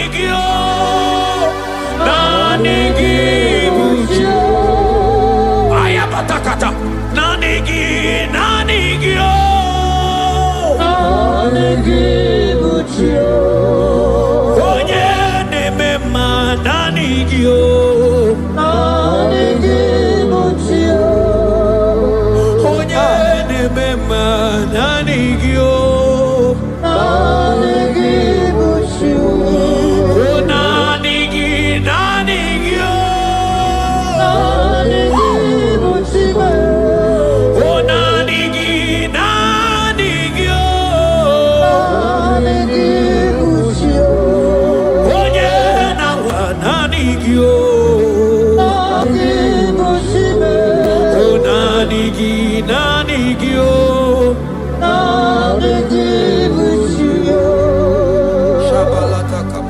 nanigio, nanigibucho. Ayabatakata, nanigio, nanigibucho. Onye nemema nanigio, nanigibucho. Onye nemema nanigio.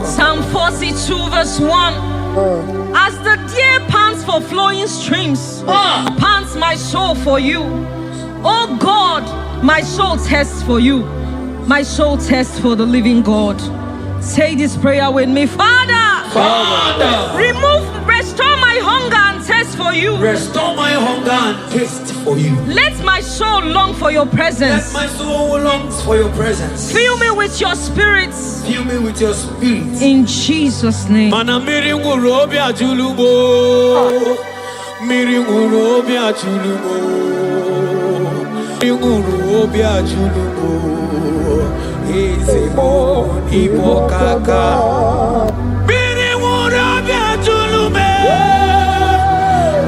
Psalm 42 verse 1. As the deer pants for flowing streams, pants my soul for you. Oh God, my soul thirsts for you. My soul thirsts for the living God. Say this prayer with me. Father, restore my hunger and thirst for you. Restore my hunger and taste for you. Let my soul long for your presence. Let my soul longs for your presence. Fill me with your spirit. Fill me with your spirit. In Jesus' name. Mana miringurobi ajulumo. Miringurobi ajulumo. Miringurobi ajulumo. Ezemo ibokaka. Miringurobi ajulume.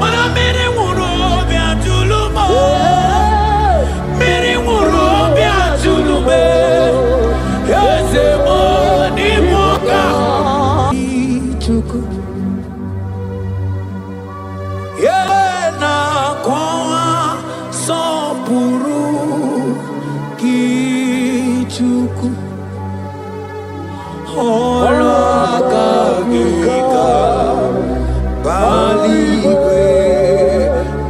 Mana miringurobi ajulumo. Miringurobi ajulume. Ezemo ibokaka. Ichuku. Yena kwa sopuru kichuku hola kagika baligwe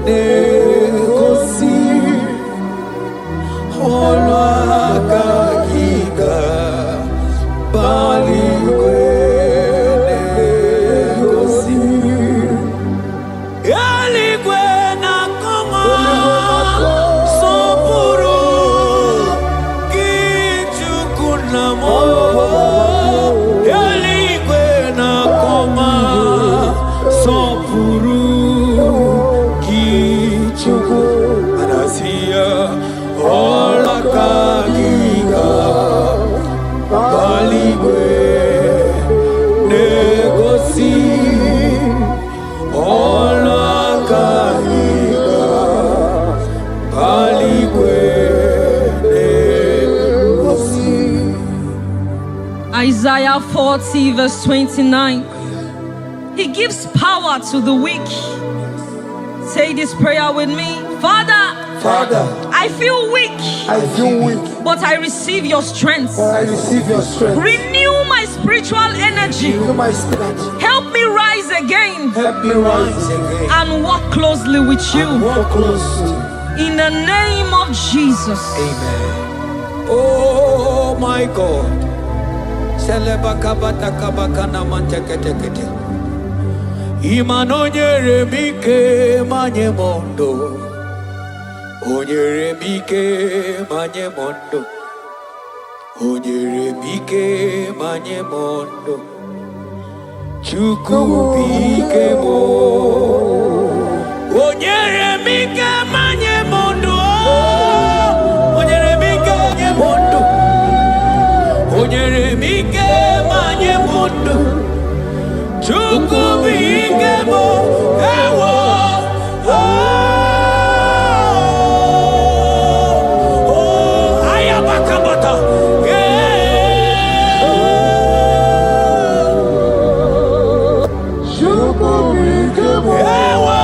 negosi hola kagika baligwe Isaiah 40 verse 29. He gives power to the weak. Say this prayer with me. Father, I feel weak. But I receive your strength. Renew my spiritual energy. Help me rise again. And walk closely with you. In the name of Jesus. Amen. Oh my God. Imanonyere mike manye mondo. Onyere mike manye mondo. Onyere mike manye mondo. Chuku mike mo. Onyere mike manye mondo. Onyere mike manye mondo. Onyere mike manye mondo. Chuku mike mo. Ewo. Ayabakabata. Chuku mike mo. Ewo.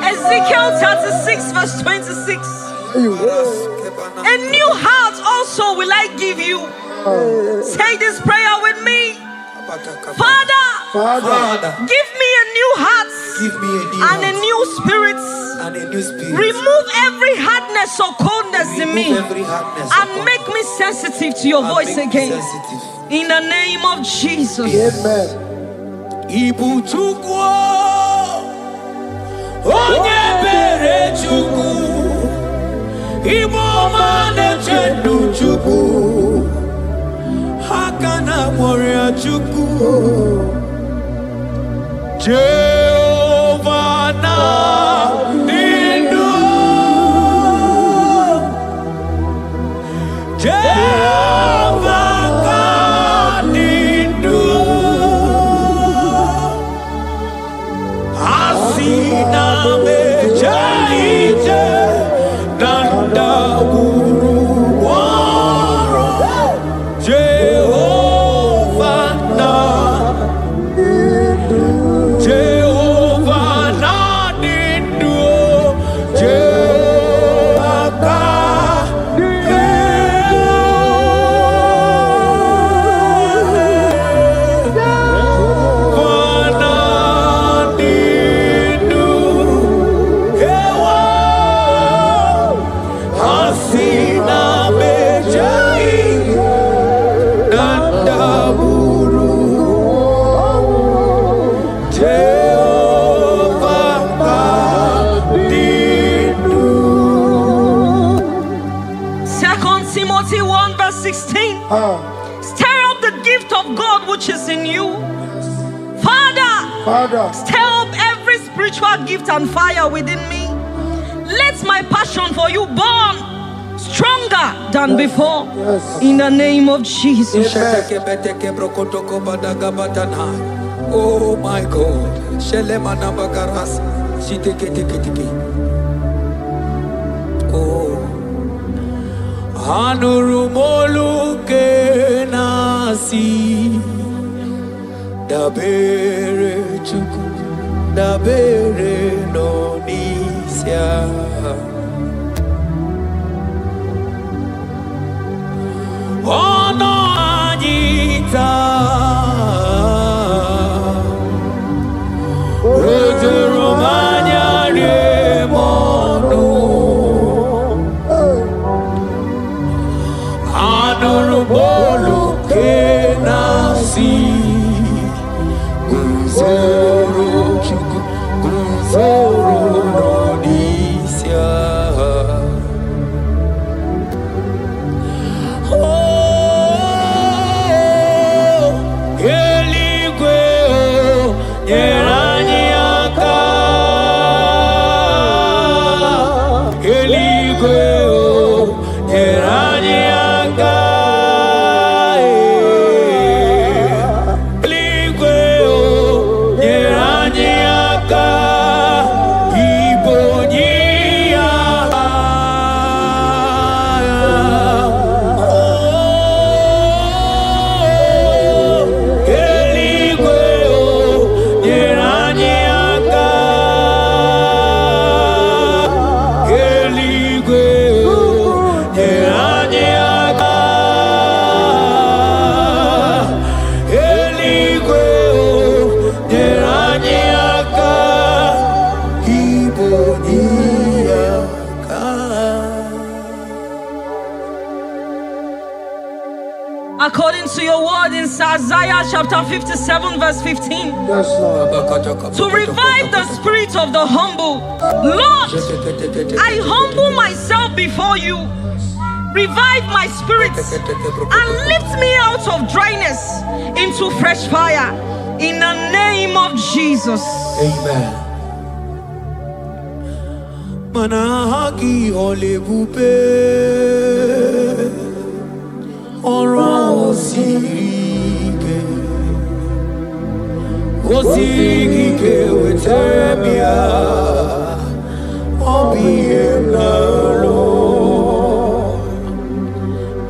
Ezekiel 36 verse 26. A new heart also will I give you. Say this prayer with me. Father, give me a new heart and a new spirit. Remove every hardness or coldness in me and make me sensitive to your voice again. In the name of Jesus. Amen. Ibu chukwu onye bere chukwu Ibu mane chendu chukwu Hakana moria chukwu Jehovah na nindu Jehovah ka nindu Asina mejaije Nanda guru waro Jehovah na Jehovah na nindu Jehovah ka Timothy 1 verse 16. Stir up the gift of God which is in you. Father, stir up every spiritual gift and fire within me. Let my passion for you burn stronger than before. In the name of Jesus. Oh my God. Oh. Anurumolu kenasi dabere chuku dabere nonisia ono anita Romania remono Anurumolu kenasi Gunzoro chuku Gunzoro nonisia Oh Eligwe Yeraniaka Eligwe Yeraniaka According to your word in Isaiah chapter 57 verse 15. Yes, Lord. To revive the spirit of the humble. Lord, I humble myself before you. Revive my spirit and lift me out of dryness into fresh fire. In the name of Jesus. Amen. Manahagi olebupe Oro osirike wetemia obiem nalo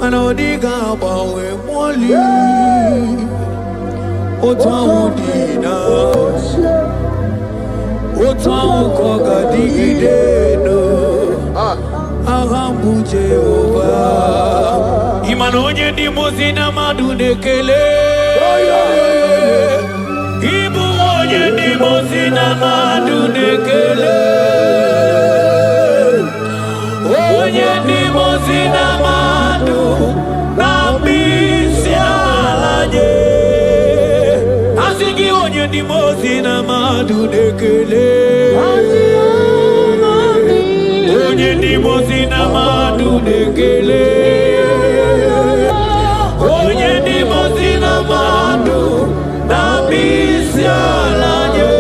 manodiga bawe moli otawudina otawu koga digideno Abraham Jehovah. Imanonye di mozina madunekele. Ibu onye di mozina madunekele. Onye di mozina madu nambisi alaje. Asigi onye di mozina madunekele. Onye di mozina madunekele. Onye di mozina madu nambisi alaje.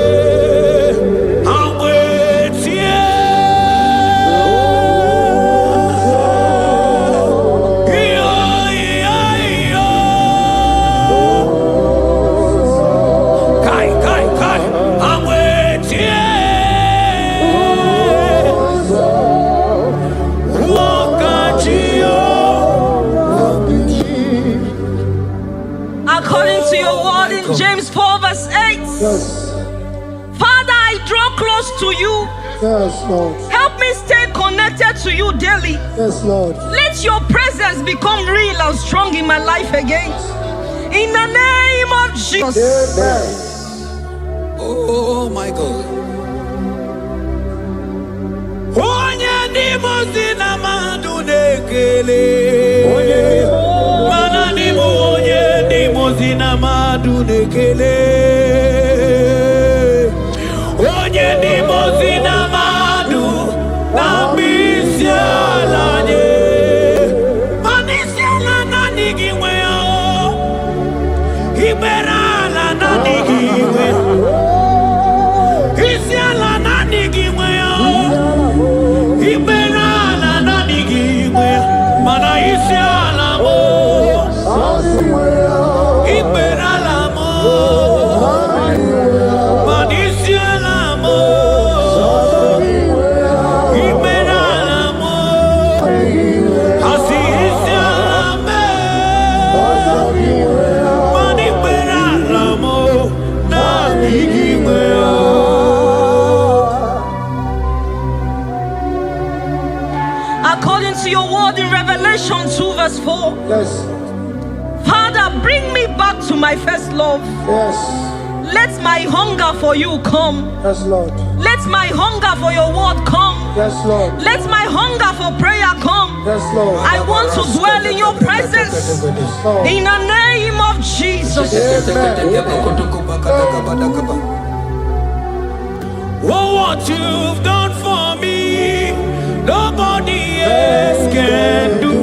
James 4 verse 8. Yes. Father, I draw close to you. Yes, Lord. Help me stay connected to you daily. Yes, Lord. Let your presence become real and strong in my life again. In the name of Jesus. Amen. Oh my God. Onye di mozina madunekele. Mana di onye di mozina madunekele. Onye di mozina madu nambisi alaje. Manisi ala nani giwe o. Ibera ala nani giwe. Isi ala nani giwe o. Ibera ala nani giwe. Mana isi ala mo. Ibera ala mo. Manisi ala mo. Ibera ala mo. Asi isi ala me. Mani ibera ala mo. Nani giwe o. According to your word in Revelation 2 verse 4. Yes. Father, bring me back to my first love. Yes. Let my hunger for you come. Yes, Lord. Let my hunger for your word come. Yes, Lord. Let my hunger for prayer come. Yes, Lord. I want to dwell in your presence. Yes, Lord. In the name of Jesus. Oh, what you've done for me, nobody else can do.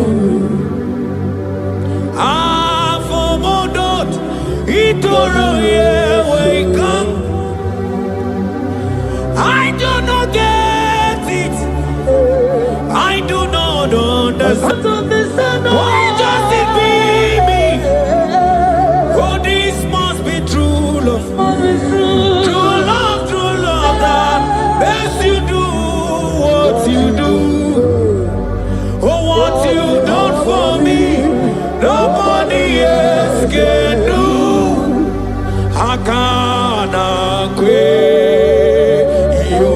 Ah, for Modot, Itoro, yeah, wake up. I do not get it. I do not understand. Why does it be me? Oh, this must be true love. True love that makes you do what you do. Oh, what you've done for me, nobody else can do. Hakana kwe yo.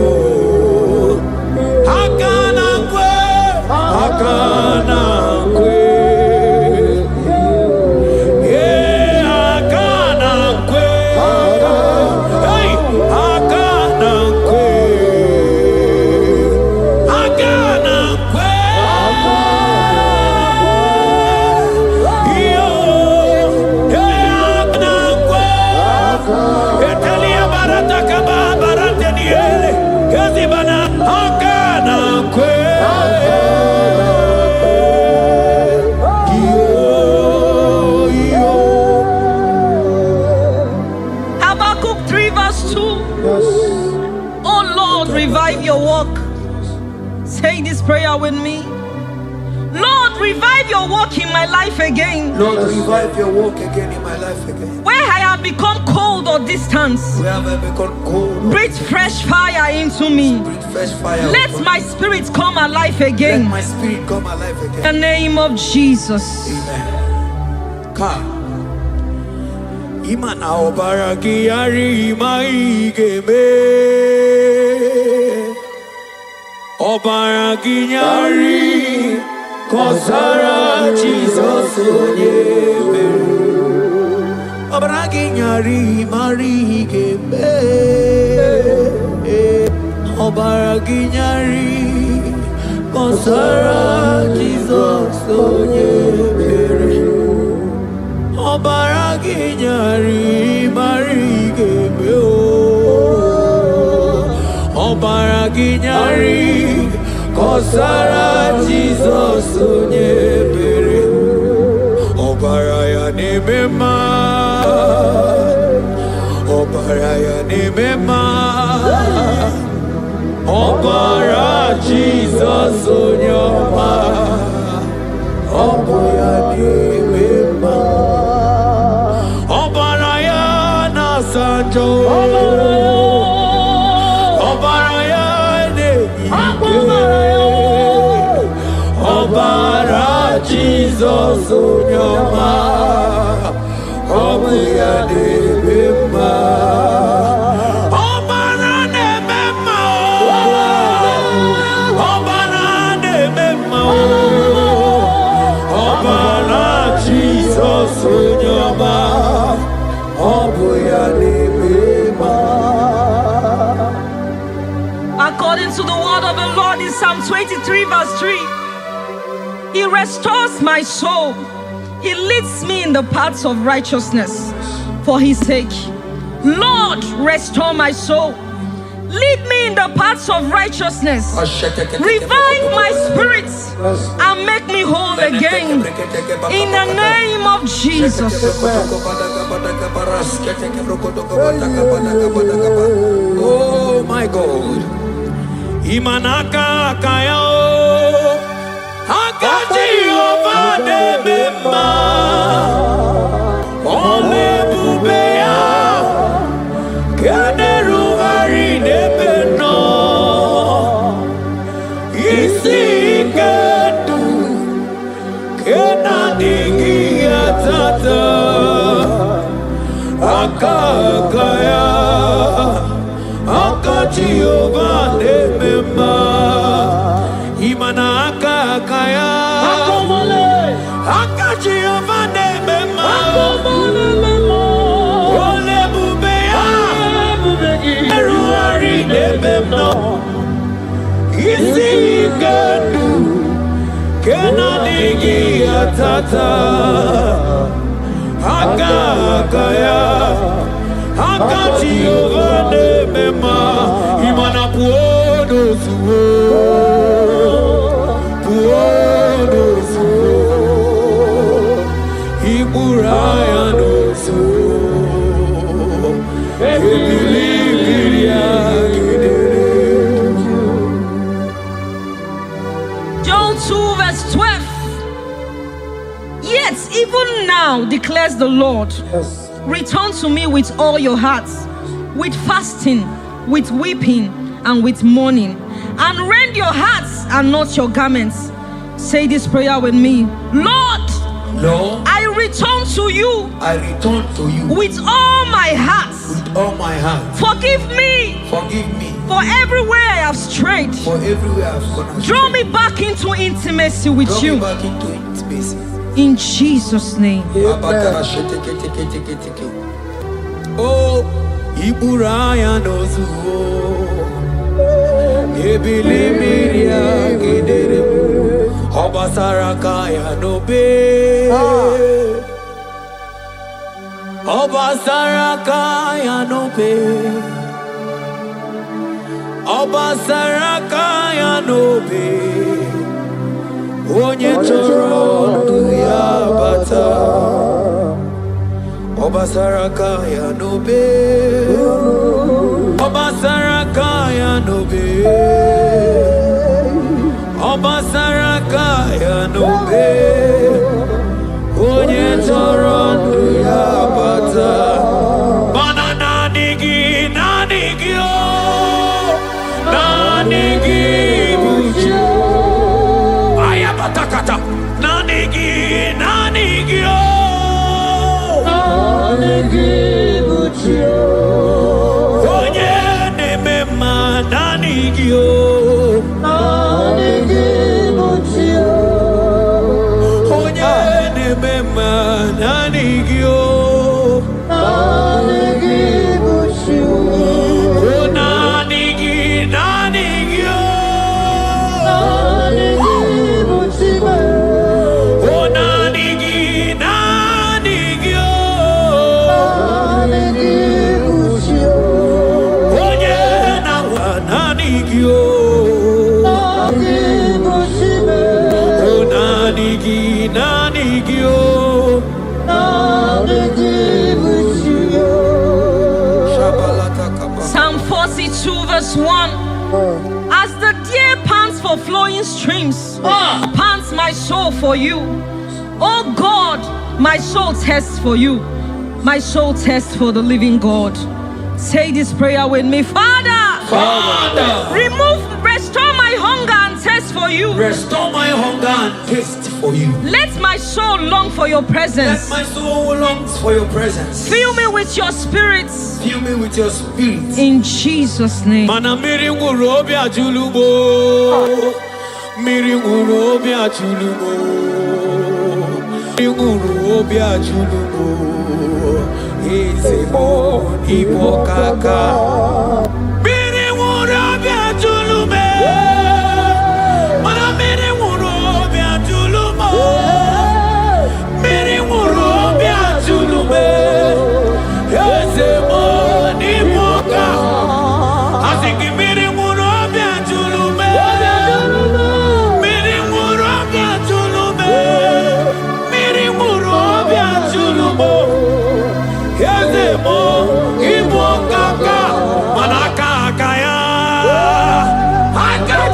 Hakana kwe. Hakana kwe. Yeah, hakana kwe. Hey, hakana kwe. Hakana kwe. Yo, yeah, hakana kwe. Etalia barata kaba barate diele. Kazi bana hakana kwe. Habakkuk 3 verse 2. Yes. Oh Lord, revive your work. Say this prayer with me. Lord, revive your work in my life again. Lord, revive your work again in my life again. Where I have become cold or distant, Where have I become cold? breathe fresh fire into me. Breathe fresh fire. Let my spirit come alive Let again. my spirit come alive In the again. name of Jesus. Amen. Ka. Imana obaraki yari maigeme. Obaraki yari Kosara Jesus onyebe Obaragi nyari mari gebe Obaragi nyari Kosara Jesus onyebe Obaragi nyari mari gebe Obaragi nyari Kosara Jesus onyebere Obaraya nemema Obaraya nemema Obara Jesus onyoma Obaraya nemema Obaraya nasanjo Obaraya nemema Obara Jesus onyoma Obuya nebema Obara nebema Obara nebema Obara Jesus onyoma Obuya nebema. According to the word of the Lord in Psalm 23 verse 3, He restores my soul. He leads me in the paths of righteousness for His sake. Lord, restore my soul. Lead me in the paths of righteousness. Revive my spirit and make me whole again. In the name of Jesus. Oh my God. Imanaka kayao. Akaji ovade bema, ole bubeya, kaderu harine beno, isi kedu, kena dingi atata, akakaya, akaji ovade bema, imanaka kaya akaji ovane bema ole bubeya eruari nebemno isi kedu kena digi atata akakaya akaji ovane bema imana puodo suo John 2 verse 12. Yet even now declares the Lord, Yes. return to me with all your hearts, with fasting, with weeping, and with mourning, and rend your hearts and not your garments. Say this prayer with me. Lord, I return to you. I return to you With all my heart. with all my heart. Forgive me Forgive me for everywhere I have strayed. for everywhere I've gone astray. Draw me back into intimacy with Draw you. me back into intimacy. In Jesus' name. Oh, Iburaya nozuo. Ebilimiria gidere. Obasaraka ya nobe. Obasaraka ya nobe. Obasaraka ya nobe. Onye choro ndu ya bata. Obasaraka ya nobe. Obasaraka ya nobe. Obasaraka ya nobe. Onye choro ndu ya bata. Bana nanigi nanigi o. Nanigi bujo. Ayabatakata. Nanigi nanigi o. Nanigi bujo. Onye nemema nanigi o. Nanigi bujo. nanigio. Psalm 42 verse 1. As the deer pants for flowing streams, pants my soul for you. Oh God, my soul thirsts for you. My soul thirsts for the living God. Say this prayer with me. Father, restore my hunger and thirst for you. Restore my hunger and taste for you. Let my soul long for your presence. Let my soul long for your presence. Fill me with your spirit. Fill me with your spirit. In Jesus' name. Mana miri ngurobi ajulubo. Miri ngurobi ajulubo. Miri ngurobi ajulubo. Ezemo ibokaka. Miri ngurobi ajulume. Mana miri ngurobi ajulumo. Miri ngurobi ajulume. Ezemo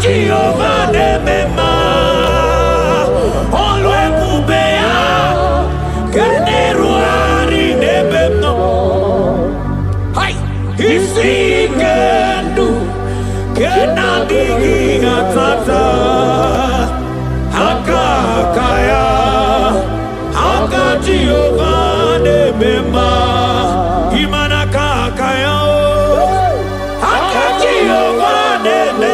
Jehovah nemema olwe kubea keneruari nebemno hai isikendu kenadigi atata akakaya aka Jehovah nemema imana kakaya aka Jehovah nemema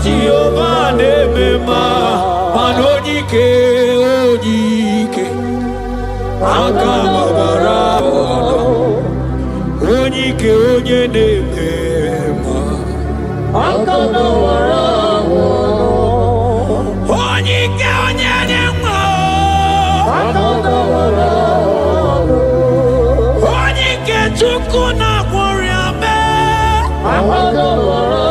Jehovah nemema manonyike onyike akababara onyike onye nemema akababara onyike onye nemema akababara onyike chukwu na gworiame akababara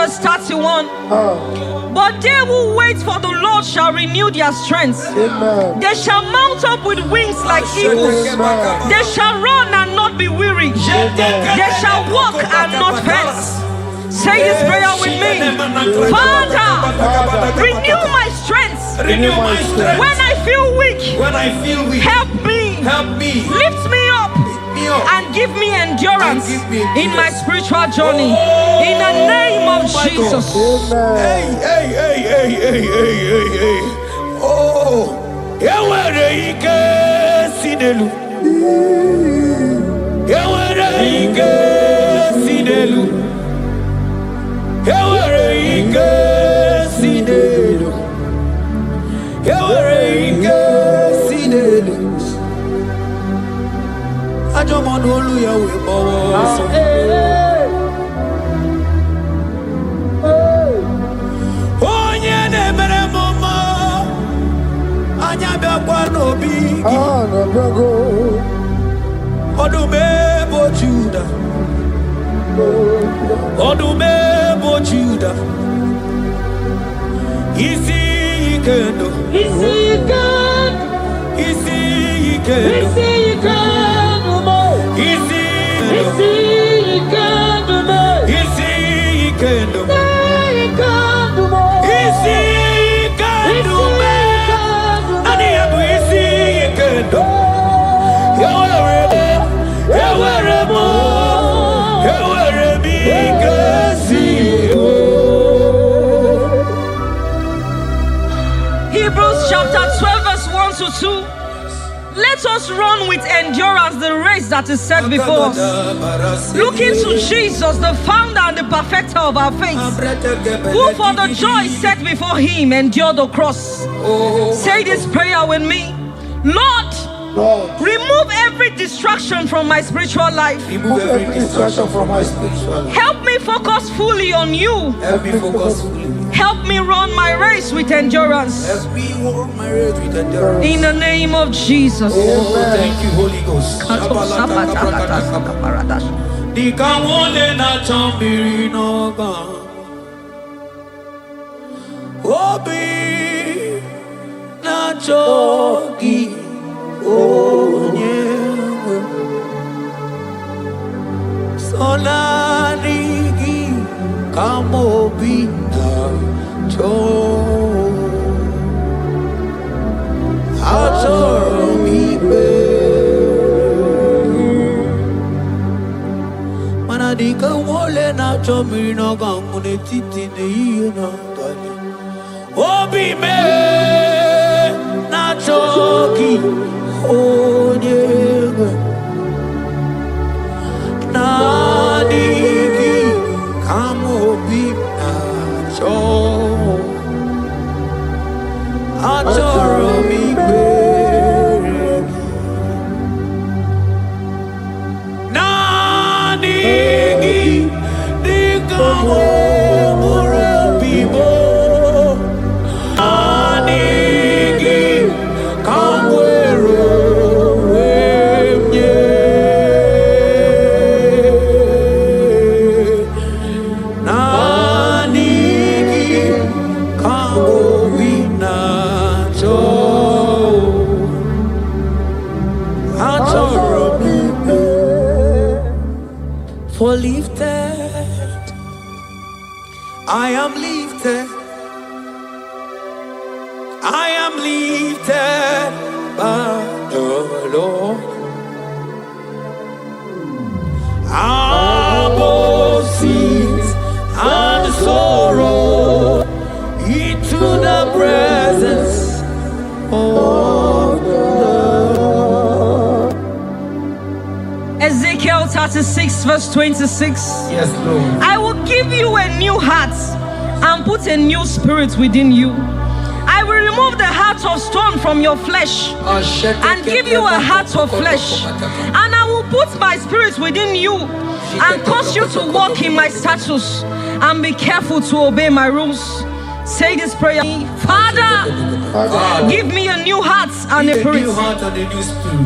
verse 31. But they who wait for the Lord shall renew their strength. Amen. They shall mount up with wings like eagles. Amen. They shall run and not be weary. They shall walk and not faint. Say this prayer with me. Father, renew my strength. Renew my strength. When I feel weak, help me. Lift me up. And give me endurance in my spiritual journey. In the name of Jesus. Hey. Oh, Yawareke Sinelu. Yawareke Sinelu. Yawareke Sinelu. Yawareke Sinelu. Ajomonu ya we bowo. Onye na-emere mama anya bịa kwa n'obi gị. Ọdụm ebo Juda. Ọdụm ebo Juda. Isi ike ndụ. Isi ike ndụ. Let us run with endurance the race that is set before us. Looking to Jesus, the founder and the perfecter of our faith, who for the joy set before him endured the cross. Say this prayer with me. Lord, remove every distraction from my spiritual life. Remove every distraction from my spiritual life. Help me focus fully on you. Help me focus fully. Help me run my race with endurance. Help me run my race with endurance. In the name of Jesus. Oh, thank you, Holy Ghost. Sonarigi kamobina cho atoromibe manadika wole na chomino gamune titi neina dali obi me na choki onyega Nadigi kamobina cho atoromi beregi Nadigi dikamo murabibo Nadigi kamwero For lifted, I am lifted, I am lifted by the Lord. Above sins and sorrow, into the presence of the Lord. Ezekiel 36 verse 26. Yes, Lord. I will give you a new heart and put a new spirit within you. I will remove the heart of stone from your flesh and give you a heart of flesh. And I will put my spirit within you and cause you to walk in my statutes and be careful to obey my rules. Say this prayer. Father, give me a new heart and a spirit.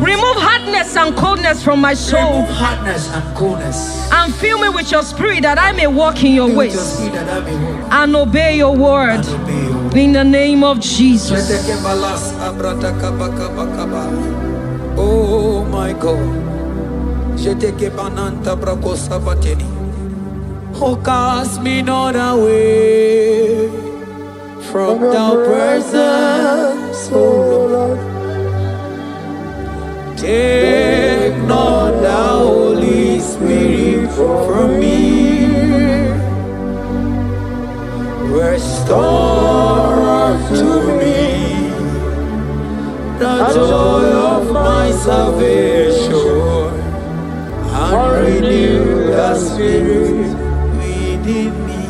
Remove hardness and coldness from my soul. Remove hardness and coldness. And fill me with your spirit that I may walk in your ways and obey your word. In the name of Jesus. Oh my God. Oh, cast me not away from thy presence, oh Lord. Take not the Holy Spirit from me. Restore to me the joy of my salvation and renew the spirit within me.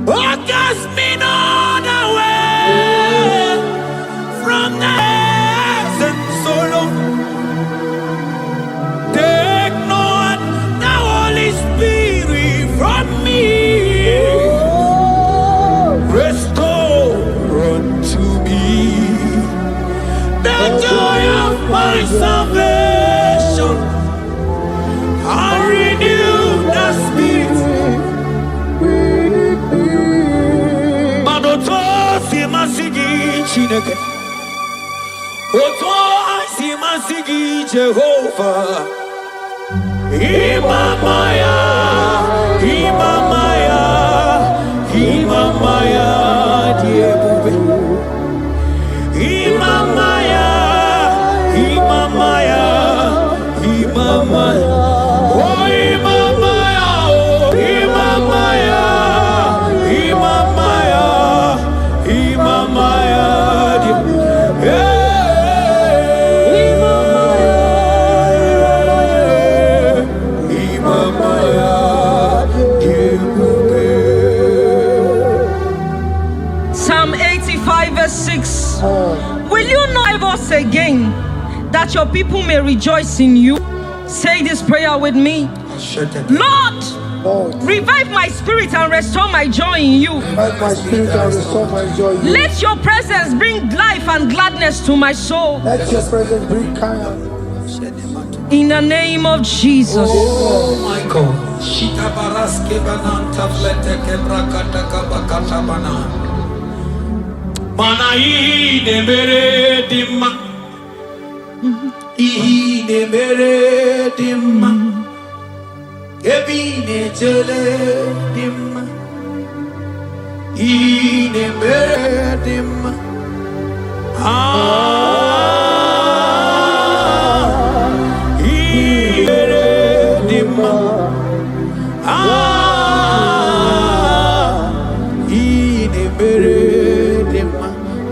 Oh, cast me not away from the presence, oh Lord. Take not the Holy Spirit from me. Restore unto me the joy of my salvation and renew the spirit. Madoto simasigi chineke, oto simasigi Jehovah. Imamaya, Imamaya, Imamaya, diebube. Imamaya, Imamaya, Imamaya. Oh, Imamaya, oh, Imamaya, Imamaya, Imamaya, diebube. Psalm 85 verse 6. Will you not give us again, that your people may rejoice in you? Say this prayer with me. Lord, revive my spirit and restore my joy in you. Let your presence bring life and gladness to my soul. Let your presence bring kindness. In the name of Jesus. Oh my God. Mana ine mere dimma. Ine mere dimma. Ebine jele dimma. Ine mere dimma.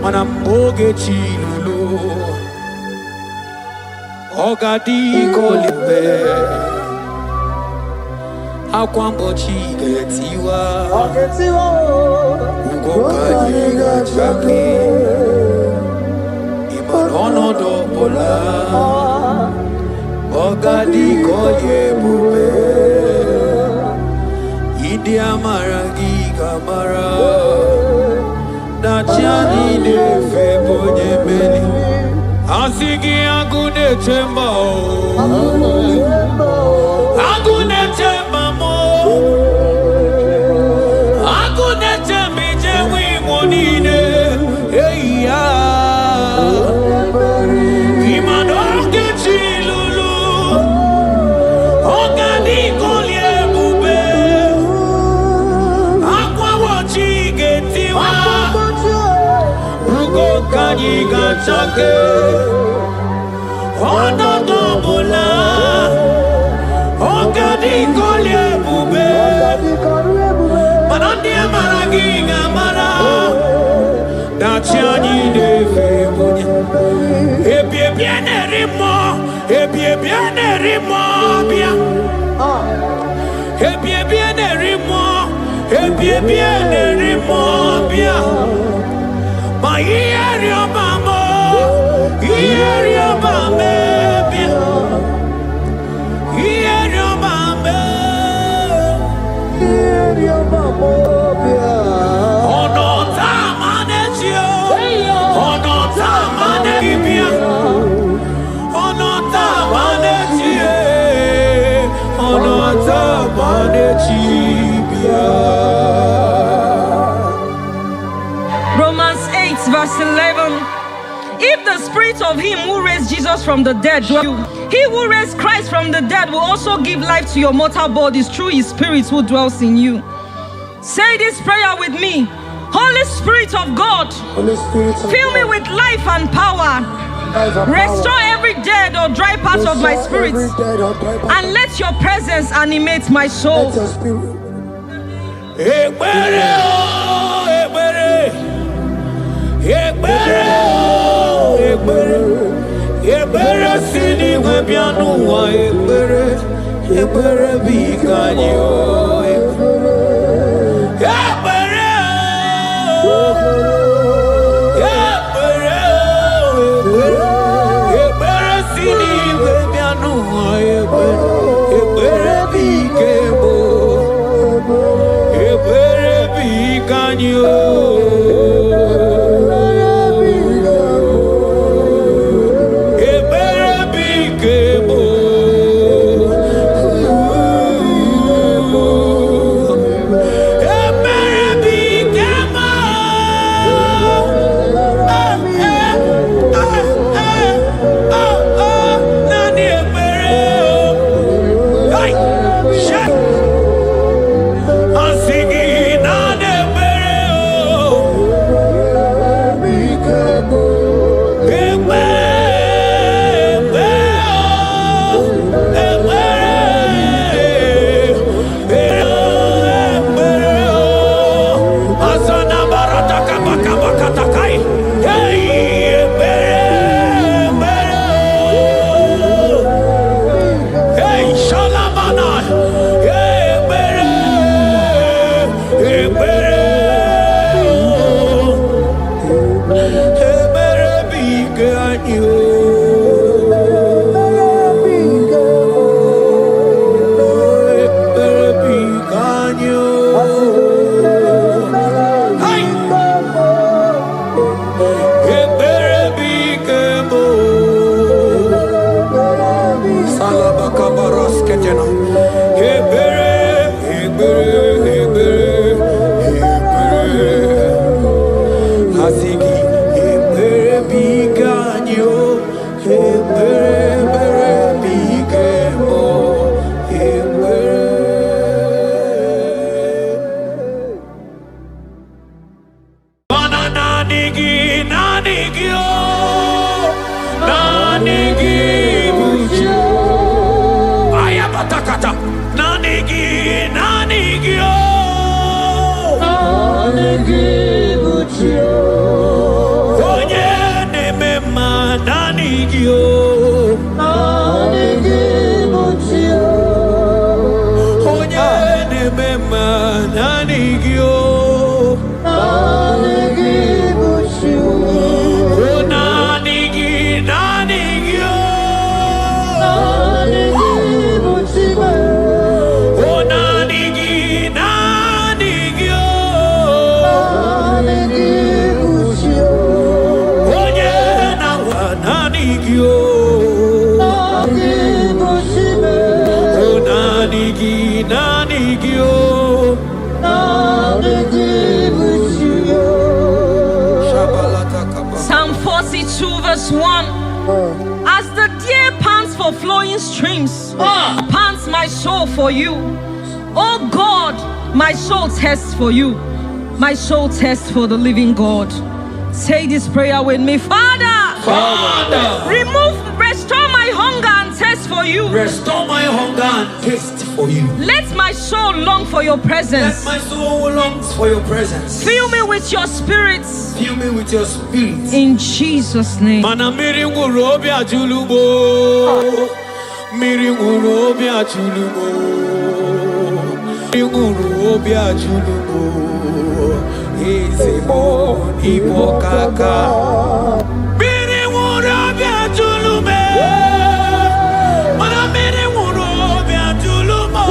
Manamboge chilulu Ogadi kolibe Akwambo chigetiwa Ugoka yiga chake Imanono dobola Ogadi koye bube Idi amara gigamara Nachani de febonye meli Asigi agune chemba Agune chemba mo Agune chembi jewi monine Eya Imanoke chilulu Ogani kolye bube Akwa wachi getiwa Kanyi gachake Ono dobola Ogadi kolye bube Manandi amaragi gamara Dachiani de febonya Ebie biene rimo Ebie biene rimo bia Ebie biene rimo Ebie biene rimo bia Ma ieri obamo, ieri obame, ieri obame, ieri obamo. Ono tamane chio, ono tamane kibia, ono tamane chie, ono tamane chibia. Verse 11. If the spirit of him who raised Jesus from the dead dwell in you, he who raised Christ from the dead will also give life to your mortal bodies through his spirit who dwells in you. Say this prayer with me. Holy Spirit of God, fill me with life and power. Restore every dead or dry part of my spirit, and let your presence animate my soul. Ekbere sini webianu wa ekbere bikanyi o ekbere sini webianu wa ekbere bikebo ekbere bikanyi o Inanigio. Psalm 42 verse 1. As the deer pants for flowing streams, pants my soul for you. Oh God, my soul thirsts for you. My soul thirsts for the living God. Say this prayer with me. Father, restore my hunger and thirst for you. Restore my hunger and taste for you. Let my soul long for your presence. Let my soul longs for your presence. Fill me with your spirit. Fill me with your spirit. In Jesus' name. Mana miri ngurobi ajulubo. Miri ngurobi ajulubo. Miri ngurobi ajulubo. Ezemo ibokaka. Miri ngurobi ajulume. Mana miri ngurobi ajulumo.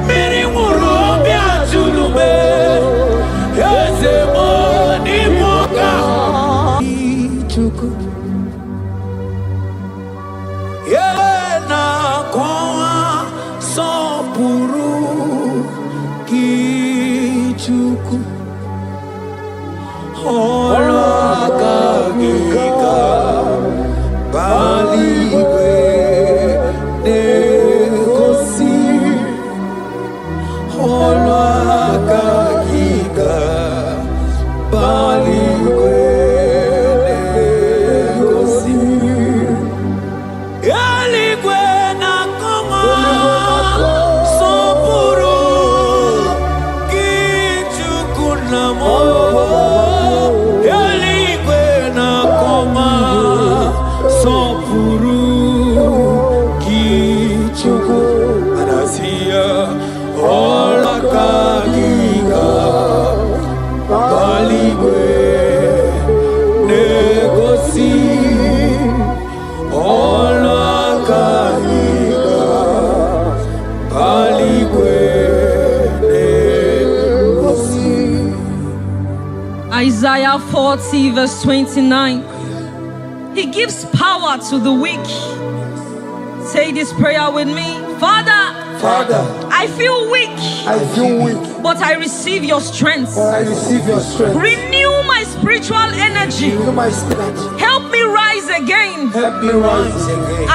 Miri ngurobi ajulume. Ezemo ibokaka. Ichuku. Yena kwa sopuru kichuku olwakagika baligwe nekosi olwakagika baligwe nekosi yaligwe nakoma sopuru kichuku namo yaligwe nakoma sopuru kichuku anasia olakagiga baligwe negosi olakagiga baligwe negosi. Isaiah 40 verse 29. He gives power to the weak. Say this prayer with me. Father, I feel weak, but I receive your strength. Renew my spiritual energy. Help me rise again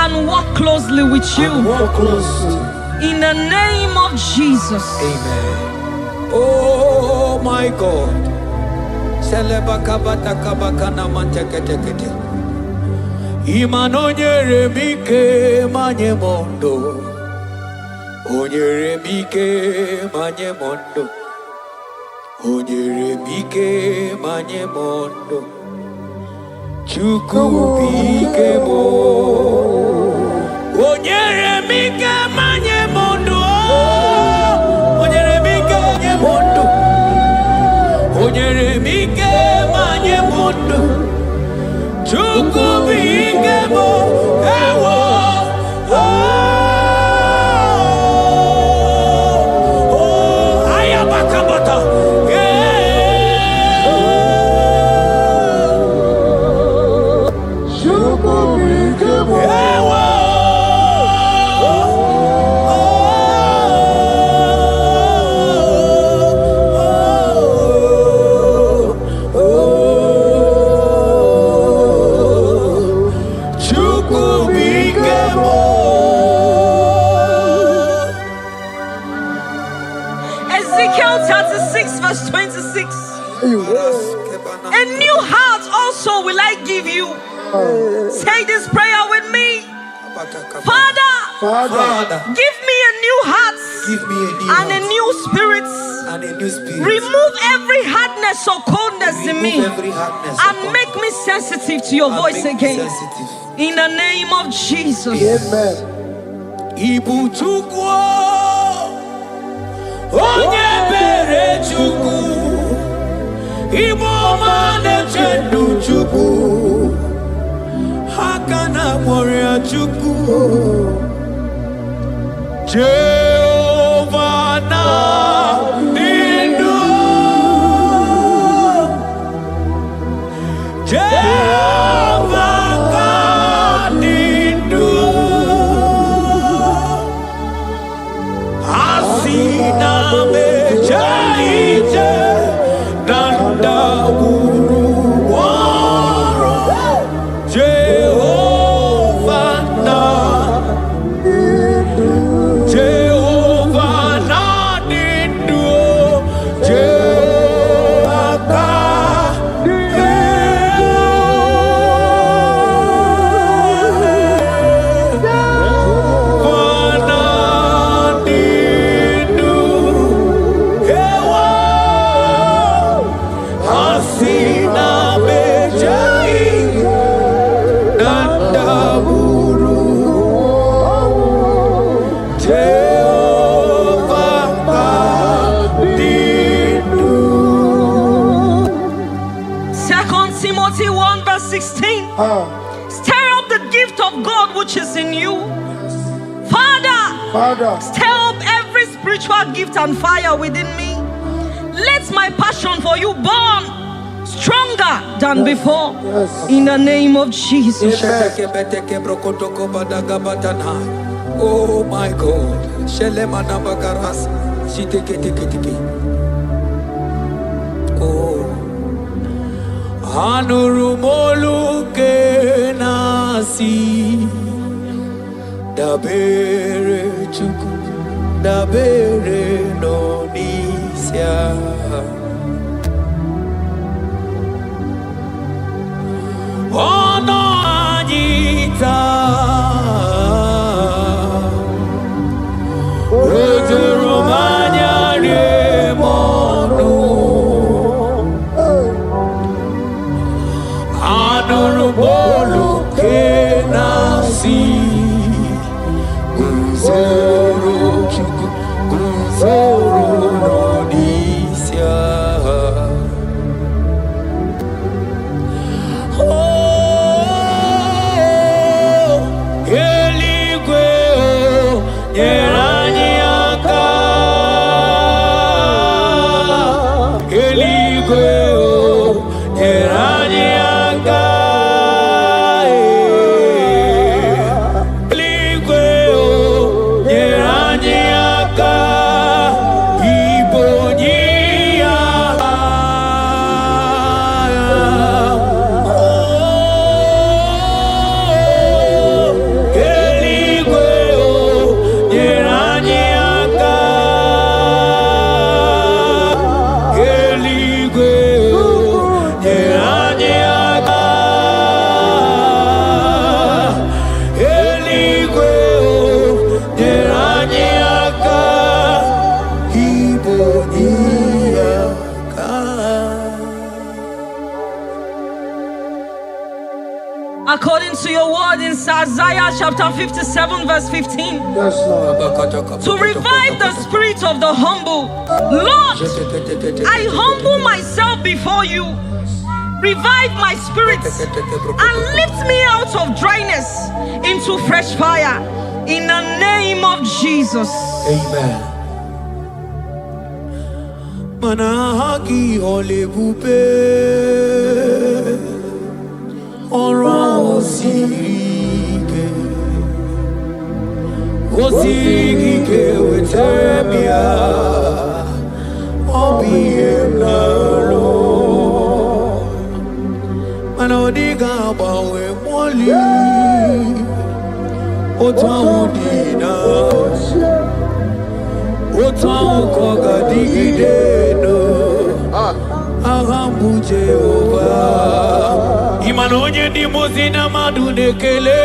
and walk closely with you. In the name of Jesus. Amen. Oh my God. Selebakabatakabakana manteketekete. Imanonyere mike manye mondo. Onyere mike manye mondo. Onyere mike manye mondo. Chukubike mo. Onyere mike manye mondo. Onyere mike manye mondo. Onyere mike manye mondo. Chukubike mo. Ewo. Ayabakabata. Chukubike mo. Ewo. Ezekiel 36 verse 26. A new heart also will I give you. Say this prayer with me. Father, give me a new heart and a new spirit. Remove every hardness or coldness in me and make me sensitive to your voice again. In the name of Jesus. Amen. Ibu chukwu onye bere chukwu Ibu ọma na-eche ndụ chukwu aka na-akpọrọ ya chukwu Jehova na dị ndụ Jehova ka. mejaije nandaburu waro Jehovah na dindu Timothy 1 verse 16. Stir up the gift of God which is in you. Father, stir up every spiritual gift and fire within me. Let my passion for you burn stronger than before. In the name of Jesus. Oh my God. Oh. Anurumolu kenasi dabere chuku dabere nonisia ono anita Rogeromania remonu Anurumolu kenasi Gunzoro nonisia Oh Eligwe Yeraniaka Eligwe Yeraniaka According to your word in Isaiah chapter 57 verse 15. Yes, Lord. To revive the spirit of the humble. Lord, I humble myself before you. Revive my spirit and lift me out of dryness into fresh fire. In the name of Jesus. Amen. Manahagi olebupe Oro osige Osige wetebia Obiem nalo Manodiga bawe mwali Otawudina Otawukoga digideno Ahambu Jehovah Imanonye ni mozina madunekele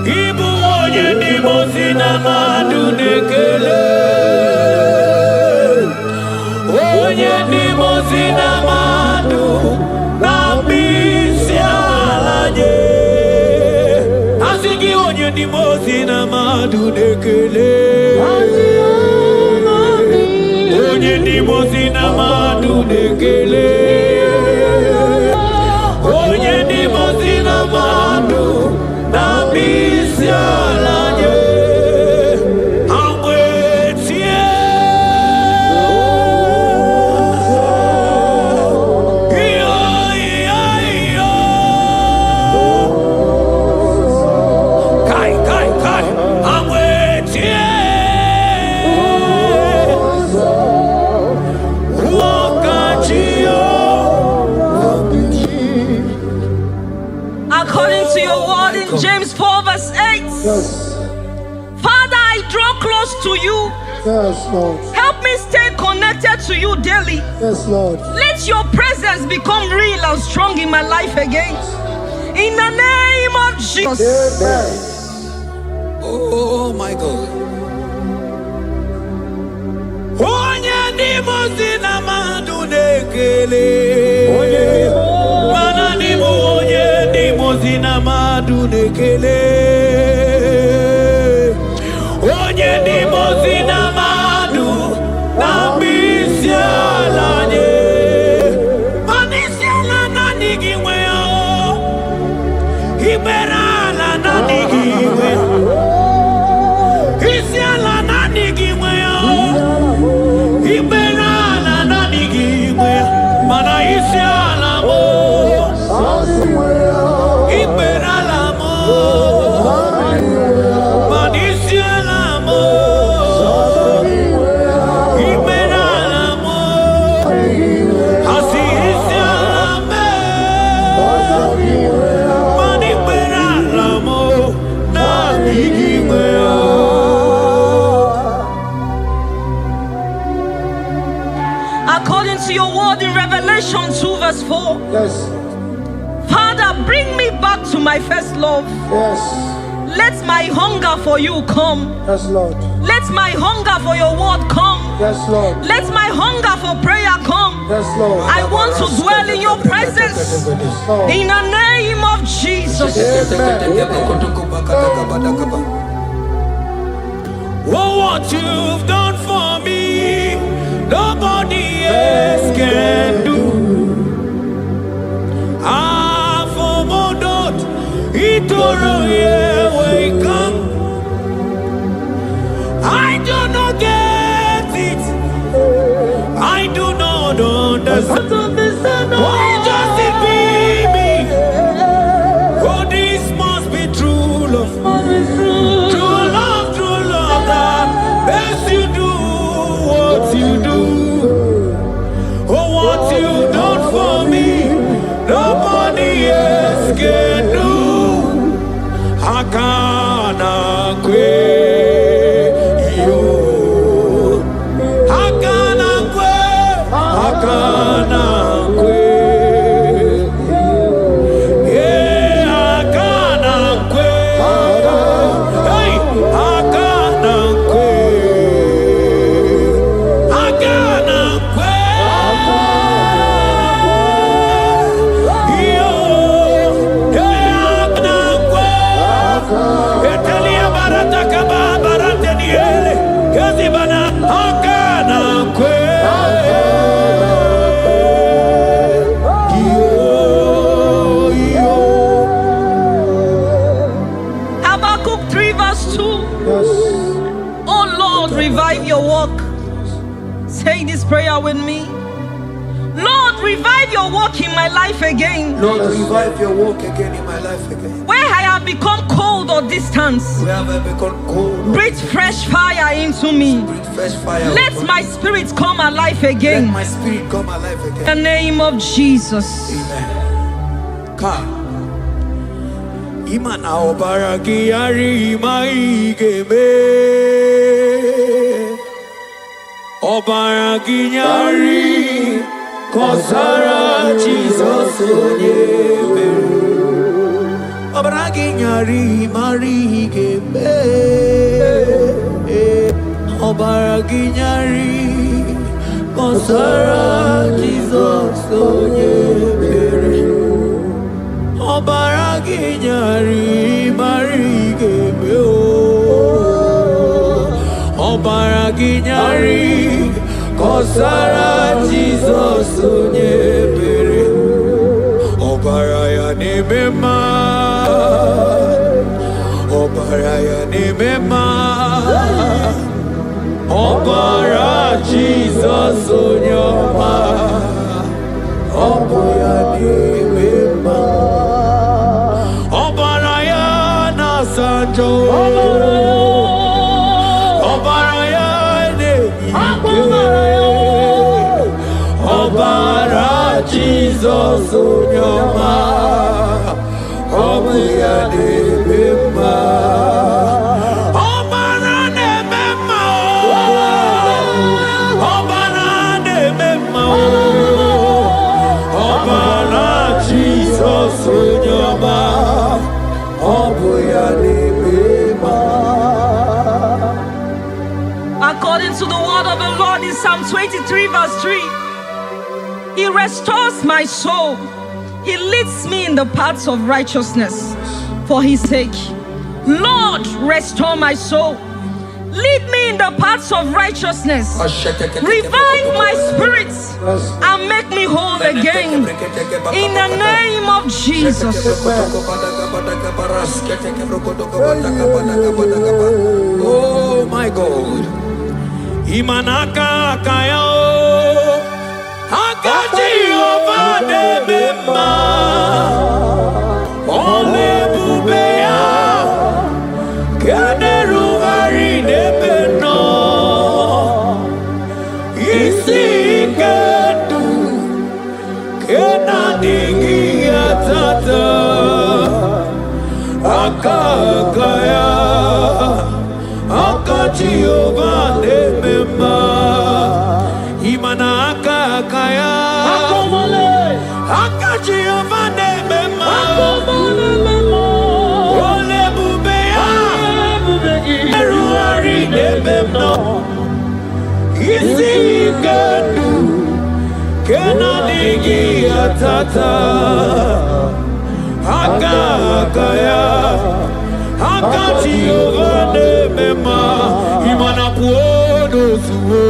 Ibu onye ni mozina madunekele Onye ni mozina madu Nambisi alaje Asigi onye ni mozina madunekele Onye ni mozina madunekele Onye ni mozina madu na bisialaje amwetie iyo kai amwetie draw close to you. Yes, Lord. Help me stay connected to you daily. Yes, Lord. Let your presence become real and strong in my life again. In the name of Jesus. Amen. Oh my God. Onye di mozina madunekele. Mana di mo onye di mozina madunekele. Onye di mozina madu na bisialanye. Manisiala na nigiwe o. Iberala na nigiwe. Isiala na nigiwe o. Iberala na nigiwe. Mana isiala mo. Iberala mo. Manisiala mo. Iberala mo. Asi isiala me. Mani iberala mo. Na nigiwe o. According to your word in Revelation 2 verse 4. Yes. Father, bring me back to my first love. Yes. Let my hunger for you come. Yes, Lord. Let my hunger for your word come. Yes, Lord. Let my hunger for prayer come. Yes, Lord. I want to dwell in your presence. Lord. In the name of Jesus. Oh, what you've done for me, nobody else can do. Ah, for Modot, Itoro, yeah, wake up. I do not get it. I do not understand. Why does it be me? Oh, this must be true love. True love that makes you do what you do. Oh, what you done for me, nobody else can do. Hakana kwe yo. Hakana kwe. Hakana kwe. Yeah, hakana kwe. Hey, hakana kwe. Hakana kwe. Yo, yeah, hakana kwe. Etelia barata kaba barate niele. Kazi bana hakana kwe. Habakkuk 3 verse 2. Yes. Oh Lord, revive your work. Say this prayer with me. Lord, revive your work in my life again. Lord, revive your work again in my life again. Where I have become cold or distant, Where have I become cold? breathe fresh fire into me. Breathe fresh fire. Let upon my me. spirit come alive Let again. my spirit come alive In again. the name of Jesus. Amen. Ka. Imana obaraki ari maigeme. Obaraki nyari kosara Jesus onyebe. Obaraki nyari marigeme. Obaraki nyari kosara Jesus onyebe. Obaraki nyari marigeme o. Obaraki nyari kosara Jesus onyebere. Obaraya nemema. Obaraya nemema. Obara Jesus onyoma. Obaraya nemema. Obaraya na sanjo. Obaraya ne Obara Jesus onyoma. Obaraya nemema. Obara nemema. to the word of the Lord in Psalm 23 verse 3. He restores my soul. He leads me in the paths of righteousness for his sake. Lord, restore my soul. Lead me in the paths of righteousness. Revive my spirit and make me whole again. In the name of Jesus. Oh my God. Imanaka kayo. Akaji over the mema. Ole bubeya. Kaderu vari debeno. Isi kedu. Kena dingi atata. Akakaya. Akaji over the mema. Imana akakaya. Akaji over the mema. Ole bubeya. Eruari debemno. Isi kedu. Kena digi atata. Akakaya. Akaji over the mema. Imana puodo suo.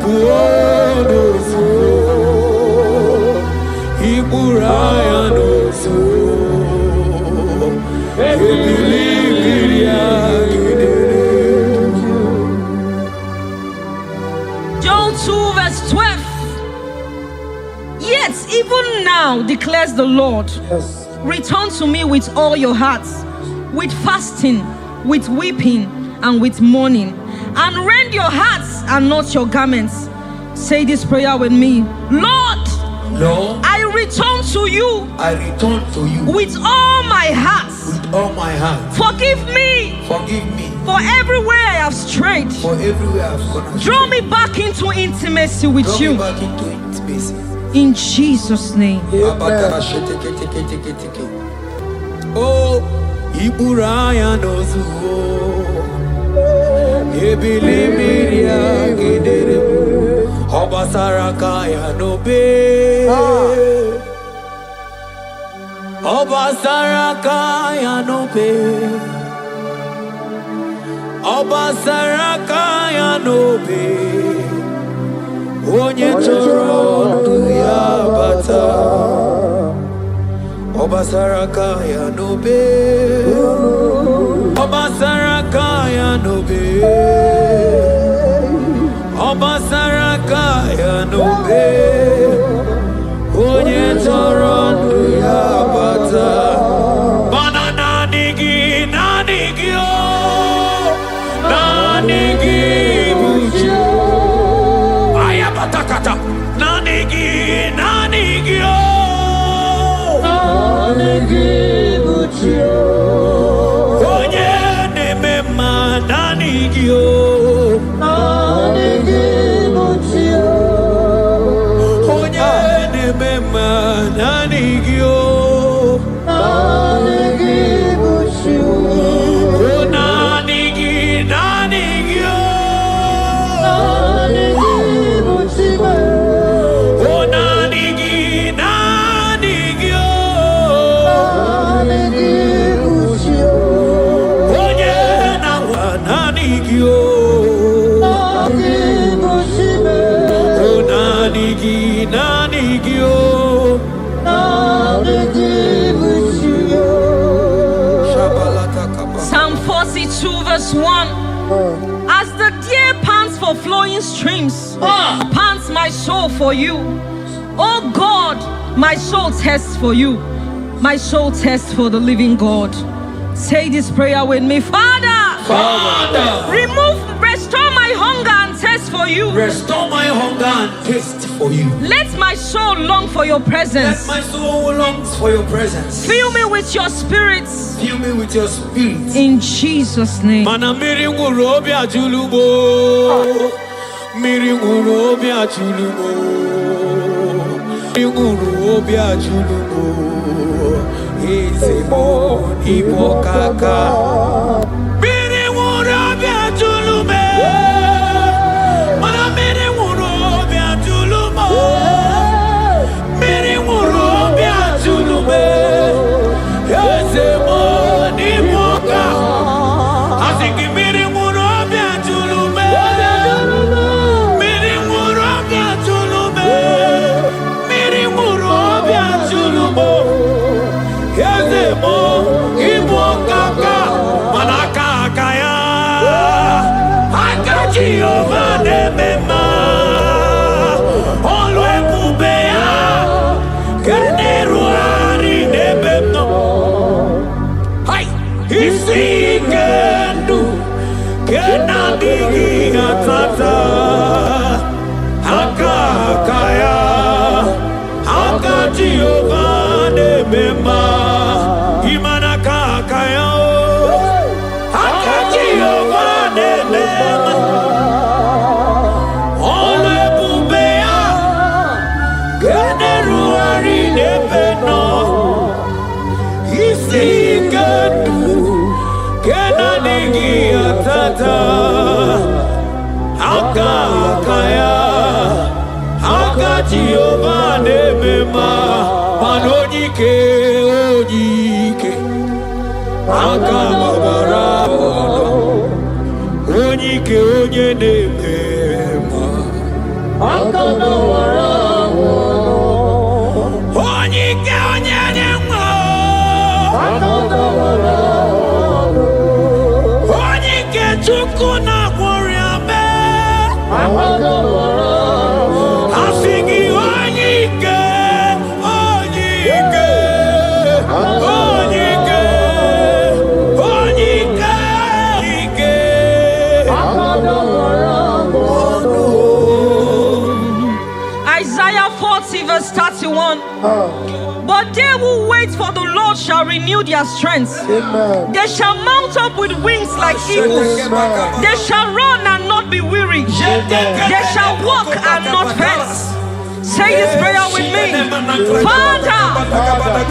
Puodo suo. Iburaya no suo. John 2 verse 12. Yet even now declares the Lord, Yes. return to me with all your hearts, with fasting, with weeping, and with mourning, and rend your hearts and not your garments. Say this prayer with me. Lord, Lord, I return to you I return to you with all my heart. with all my heart. Forgive me Forgive me for everywhere I have strayed. for everywhere I've gone astray. Draw me back into intimacy with Draw you. me back into intimacy. In Jesus' name. Oh, Iburaya nozuo. Ebilimiria gedere. Obasaraka ya nobe. Obasaraka ya nobe. Obasaraka ya nobe. Onye choro ndu ya bata. Obasaraka ya nobe. Obasaraka ya nobe. Obasaraka ya nobe. Onye choro ndu ya bata. Banana nigi o. Nanigi buju. Ayabatakata. Nanigi o. Onye nemema nanigi o. Onye nemema nanigi o. Psalm 42 verse 1. As the deer pants for flowing streams, pants my soul for you. Oh God, my soul thirsts for you. My soul thirsts for the living God. Say this prayer with me. Father, restore my hunger and thirst for you. Restore my hunger and taste for you. Let my soul long for your presence. Let my soul longs for your presence. Fill me with your spirit. Fill me with your spirit. In Jesus' name. Mana miri nguru obi ajulumo. Miri nguru obi ajulumo. Miri nguru obi ajulumo. Izemo ibokaka. Miri nguru obi ajulume. Jehovah Nebema, Olwe Bubea, Keneruari Nebema. Hai, isi kendu, kenadigi atata, Akakaya, Jehovah Nebema, Imanakakaya, Jehovah Nebema, Ole Bubea, Keneruari Nebeno, Isikatu, Kenadigi Atata, Akakaya, Jehovah Nebema, Panojike, Ojike, Akababara, Ojike, Oje Nebema, Akababara, Ojike, Oje Nebema, Akababara, Ojike, Chukuna, Wariabe, Akababara. Verse 31. But they who wait for the Lord shall renew their strength. Amen. They shall mount up with wings like eagles. Amen. They shall run and not be weary. They shall walk and not faint. Say this prayer with me. Father,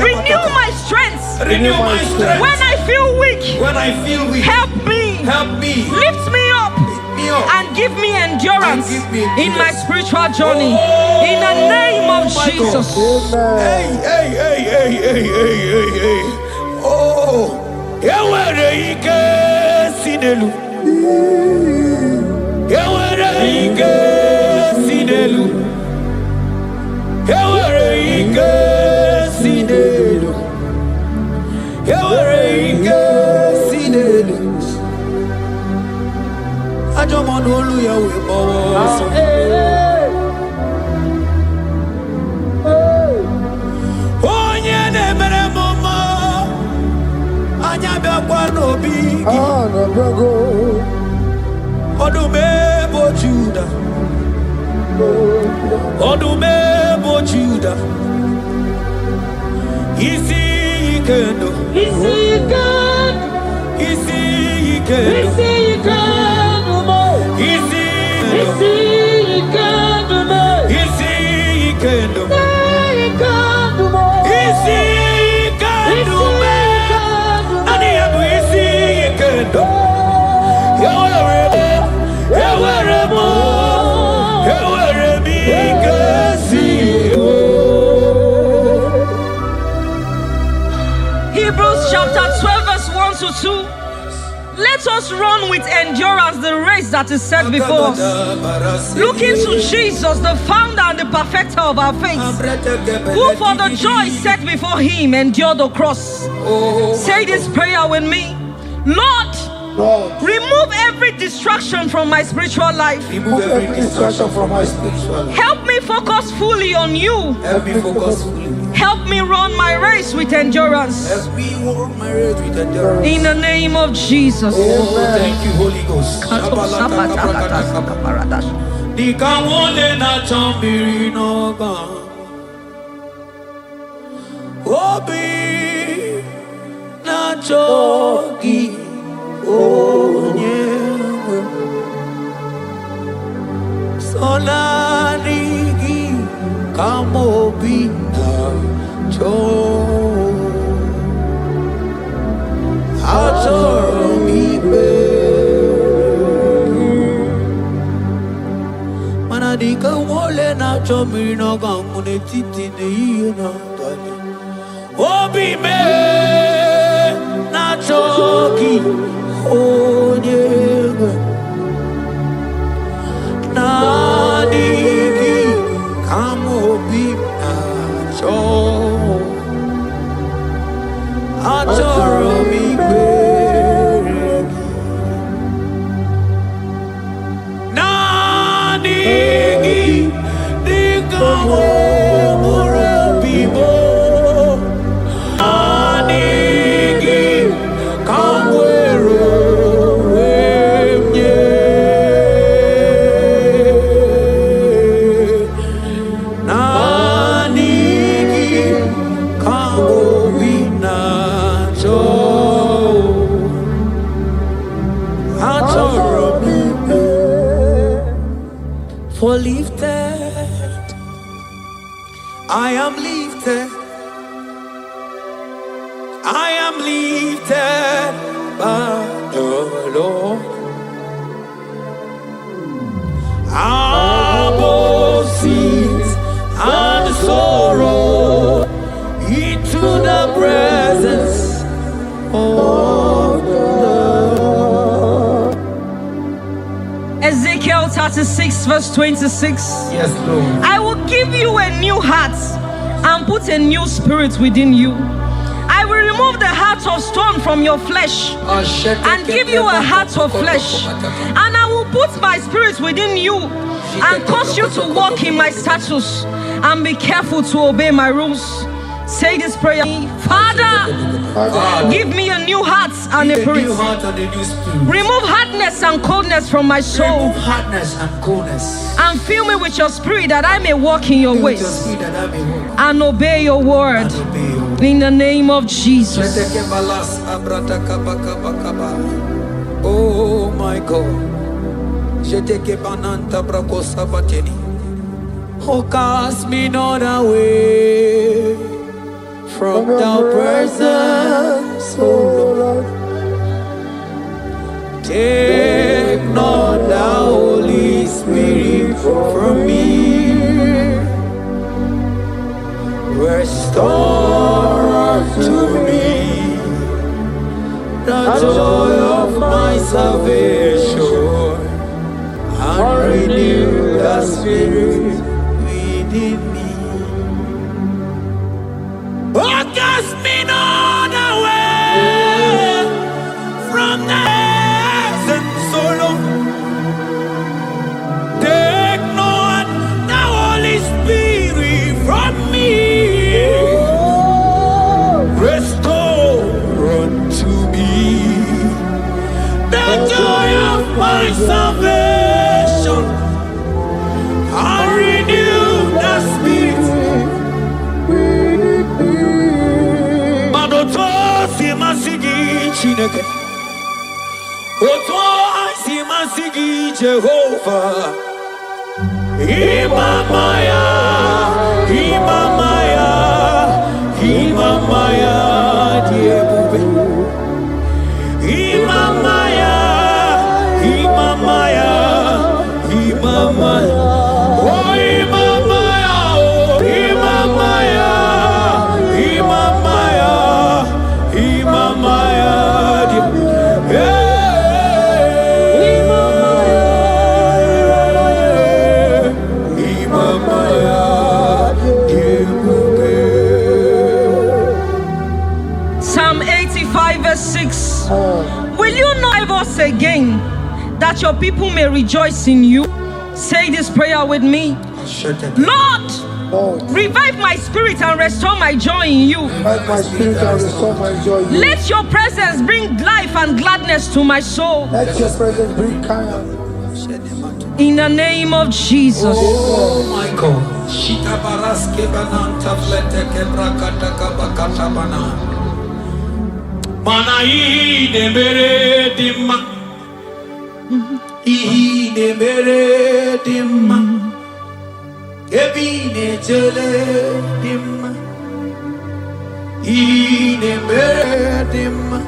renew my strength. Renew my strength. When I feel weak, help me. Lift me up. And give me endurance in my spiritual journey. In the name of Jesus. Hey. Oh, Yawere ike sinelu. Yawere ike sinelu. Yawere ike sinelu. Yawere ike sinelu. Ajomonu oluya we bowo. Onye na-emere mama anya bịakwa n'obi gị. Ọdụm ebo Juda. Ọdụm ebo Juda. Isi ike ndụ. Isi ike Hebrews chapter 12 verse 1 to 2. Let us run with endurance the race that is set before us, looking to Jesus, the founder and the perfecter of our faith, who for the joy set before him endured the cross. Say this prayer with me. Lord, remove every distraction from my spiritual life. Remove every distraction from my spiritual life. Help me focus fully on you. Help me focus fully. Help me run my race with endurance. Help me run my race with endurance. In the name of Jesus. Oh, thank you, Holy Ghost. Dikawole na chambiri no ga. Obi na chogi onyewe. Solanigi kamobi na cho. Achoromi be. Manadika wole na chambiri no ga mune titi ne na tani. Obi me na chogi onyewe. Nadigi kamobi na cho. Achoromi be. For lifted, I am lifted, I am lifted by the Lord. Above sins and sorrow, into the presence of the Lord. Ezekiel 36 verse 26. Yes, Lord. I will give you a new heart and put a new spirit within you. I will remove the heart of stone from your flesh and give you a heart of flesh. And I will put my spirit within you and cause you to walk in my statutes and be careful to obey my rules. Say this prayer. Father, give me a new heart and a spirit. Remove hardness and coldness from my soul. Remove hardness and coldness. And fill me with your spirit that I may walk in your ways and obey your word. In the name of Jesus. Oh my God. Oh, cast me not away from the presence, oh Lord. Take not the Holy Spirit from me. Restore unto me the joy of my salvation and renew the spirit within me. Oh, cast me not away from the presence, oh Lord. Take not the Holy Spirit from me. Restore unto me the joy of my salvation and renew the spirit. Madotosi masigi chineke, otosi masigi Jehovah. Imamaya, Imamaya, Imamaya, Diebube. Imamaya, Imamaya, Imamaya. Oh, Imamaya, oh, Imamaya, Imamaya, Imamaya, Psalm 85 verse 6. Will you not give us again, that your people may rejoice in you? Say this prayer with me. Lord, revive my spirit and restore my joy in you. Revive my spirit and restore my joy in you. Let your presence bring life and gladness to my soul. Let your presence bring kindness. In the name of Jesus. oh my God. Shita baraske bananta flete kebrakata kabakata bana. Mana ide mere dimma. Ide mere dimma. Ebine jele dimma. Ide mere dimma.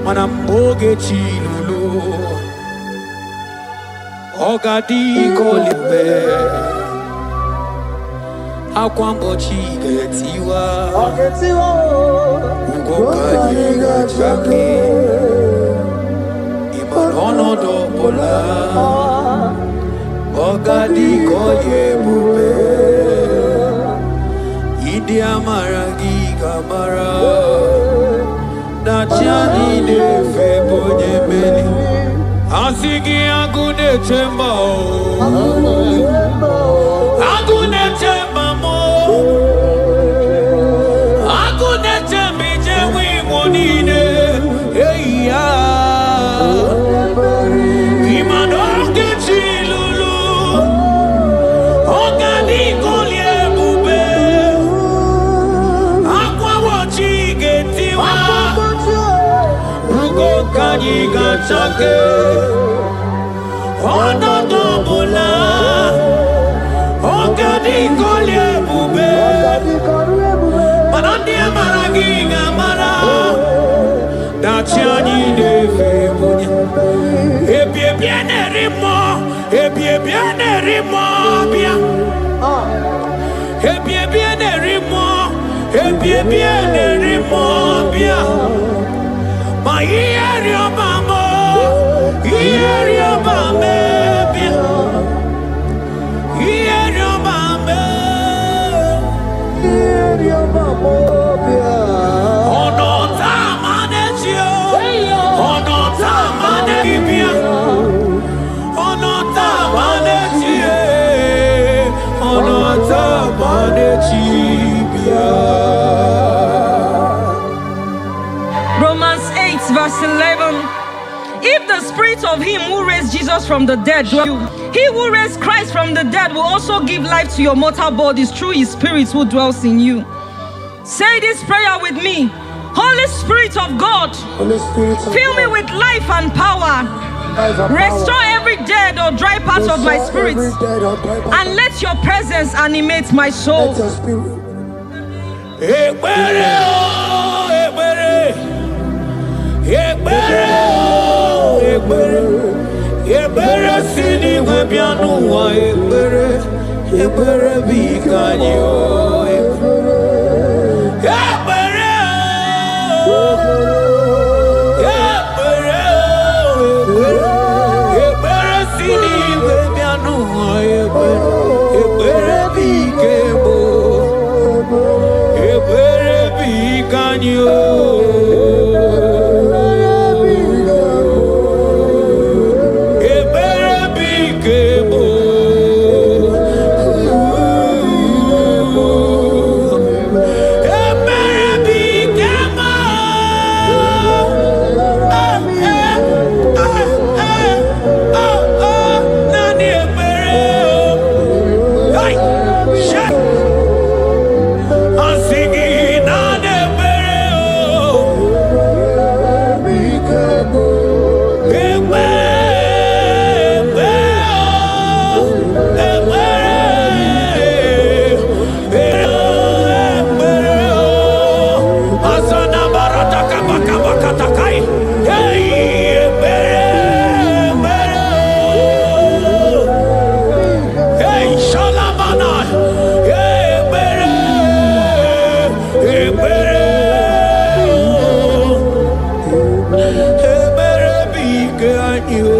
Manamboge chilulu Ogadi kolimbe Akwambo chigetiwa Ugoka yiga chaki Imanono dopola Ogadi kolie bube dia maragi kamara Dachani de febonye meli Asigi agune chemba Agune chemba mo Agune chembi jewi monine Hey ya Imanoke chilulu Ogani kolye bube Aqua wachi getiwa Ugo kanyi gachake Ono dobola Ogani kolye bube Manandi amaragi ngamara Dachiani de febonya Ebie bien rimo Ebie bien rimo bien Ebie bien rimo Ebie bien rimo bien Ma ierio mamo Ierio mame bien Ierio mame Ierio mamo bien Ono tamane chio Ono tamane bien Ono tamane chie Ono tamane chibia Romans 8 verse 11. If the spirit of him who raised Jesus from the dead dwells in you, he who raised Christ from the dead will also give life to your mortal bodies through his spirit who dwells in you. Say this prayer with me. Holy Spirit of God, Holy Spirit of fill me God, with life and power. life and Restore power. every dead or dry part of my Restore spirit, every dead or dry part. and let your presence animate my soul. Let your spirit. Ekbere o ekbere Ekbere o ekbere Ekbere sini webianu wa ekbere Ekbere bikanyi o ekbere Ekbere o Ekbere o ekbere Ekbere sini webianu wa ekbere Ekbere bikebo Ebere bikanyo Ebere bikebo Ebere bikema Nani ebere Hey, shit Asigi nane bere o Ebere Asana barata kabaka bakatakai Hey ebere Hey shalamana Ebere Ebere bikanyo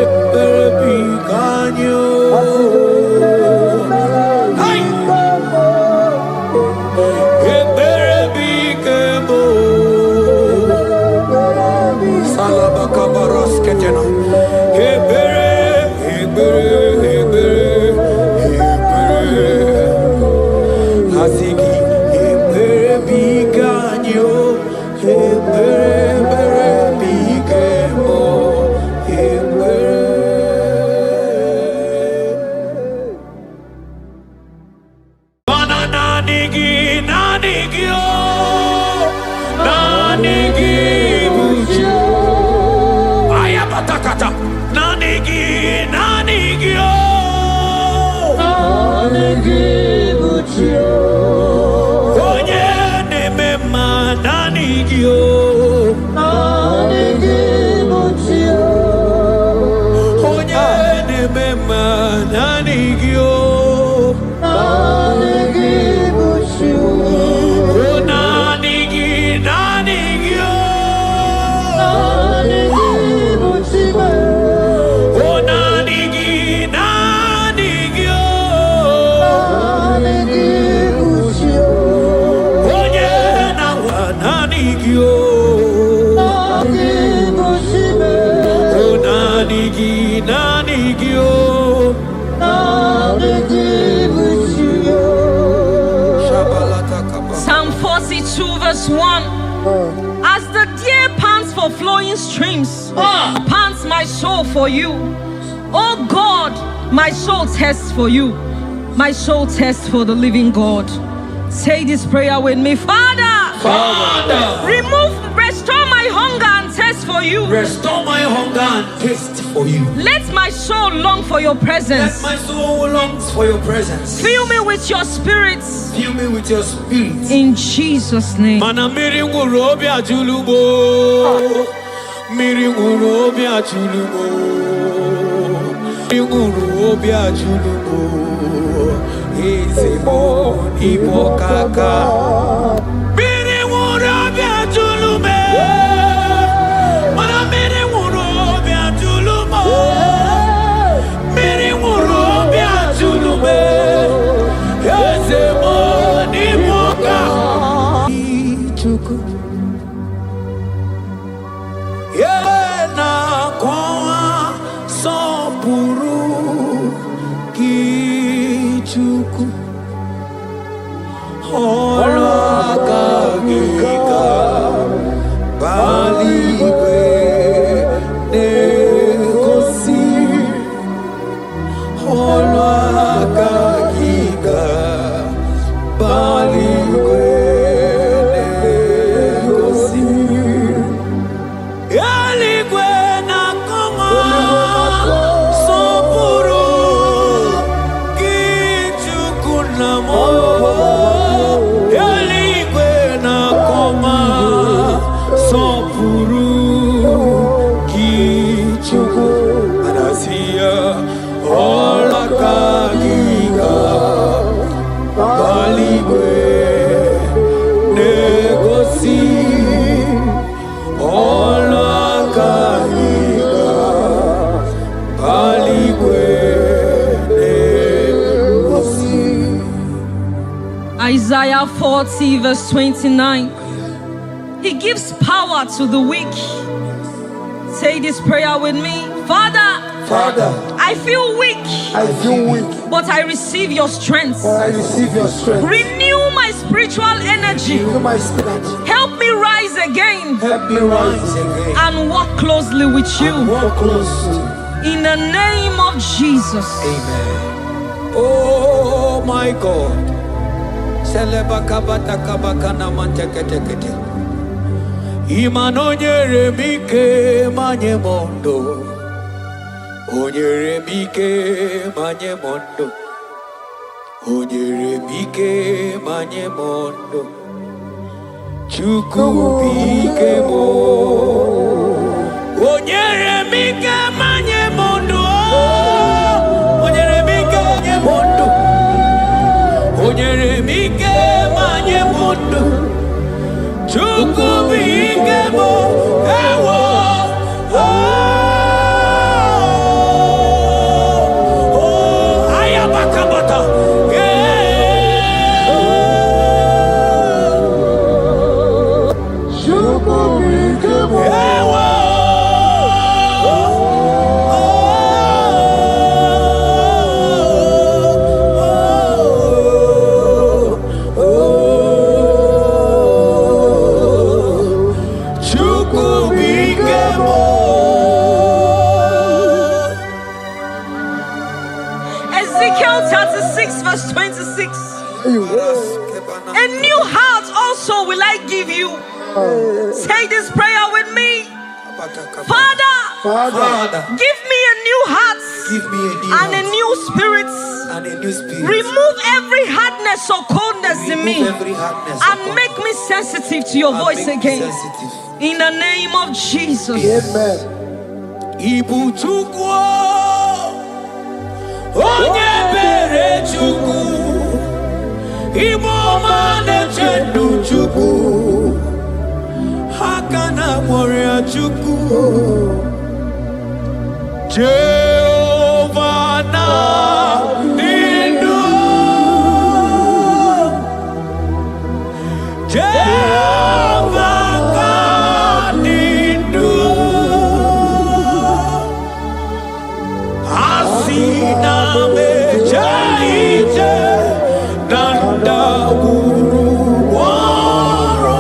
Ebere bikanyo Hey Ebere bikebo Salabaka barasketena Ebere Asigi ebere bikanyo ebere bikebo ebere Banana nigi o nanigi bujo Ayabatakata nanigi o nanigi Onye nemema nanigio Onye nemema nanigio Nanigio 1. As the deer pants for flowing streams, pants my soul for you. Oh God, my soul thirsts for you. My soul thirsts for the living God. Say this prayer with me. Father, restore my hunger and thirst for you. Restore my hunger and taste for you. Let my soul long for your presence. Let my soul longs for your presence. Fill me with your spirit. Fill me with your spirit. In Jesus' name. Mana miri ngurobi ajulumo. Miri ngurobi ajulumo. Miri ngurobi ajulumo. Ezemo ibokaka. Miri ngurobi ajulume. Mana miri ngurobi ajulumo. Miri ngurobi ajulume. Ezemo Yena kwa sopuru kichuku Hola kagika Baliwe negosi Hola kagika Baliwe Isaiah 40 verse 29. He gives power to the weak. Say this prayer with me. Father, I feel weak. But I receive your strength. Renew my spiritual energy. Help me rise again. And walk closely with you. In the name of Jesus. Amen. Oh my God. Imanonyere mike manye mondo. Onyere mike manye mondo. Onyere mike manye mondo. Chuku bike mo. Onyere mike manye mondo. Onyere mike manye mondo. Onyere mike manye mondo. Chuku bike mo. Ewo. Ezekiel 36 verse 26. A new heart also will I give you. Say this prayer with me. Father, give me a new heart and a new spirit. Remove every hardness or coldness in me and make me sensitive to your voice again. In the name of Jesus. Amen. Ibu chukwu onye bere chukwu Ibu ọma na-eche ndụ chukwu aka na moria chukwu Jehovah na ndụ Jehovah ka ndụ asina meje ije nanda guru waro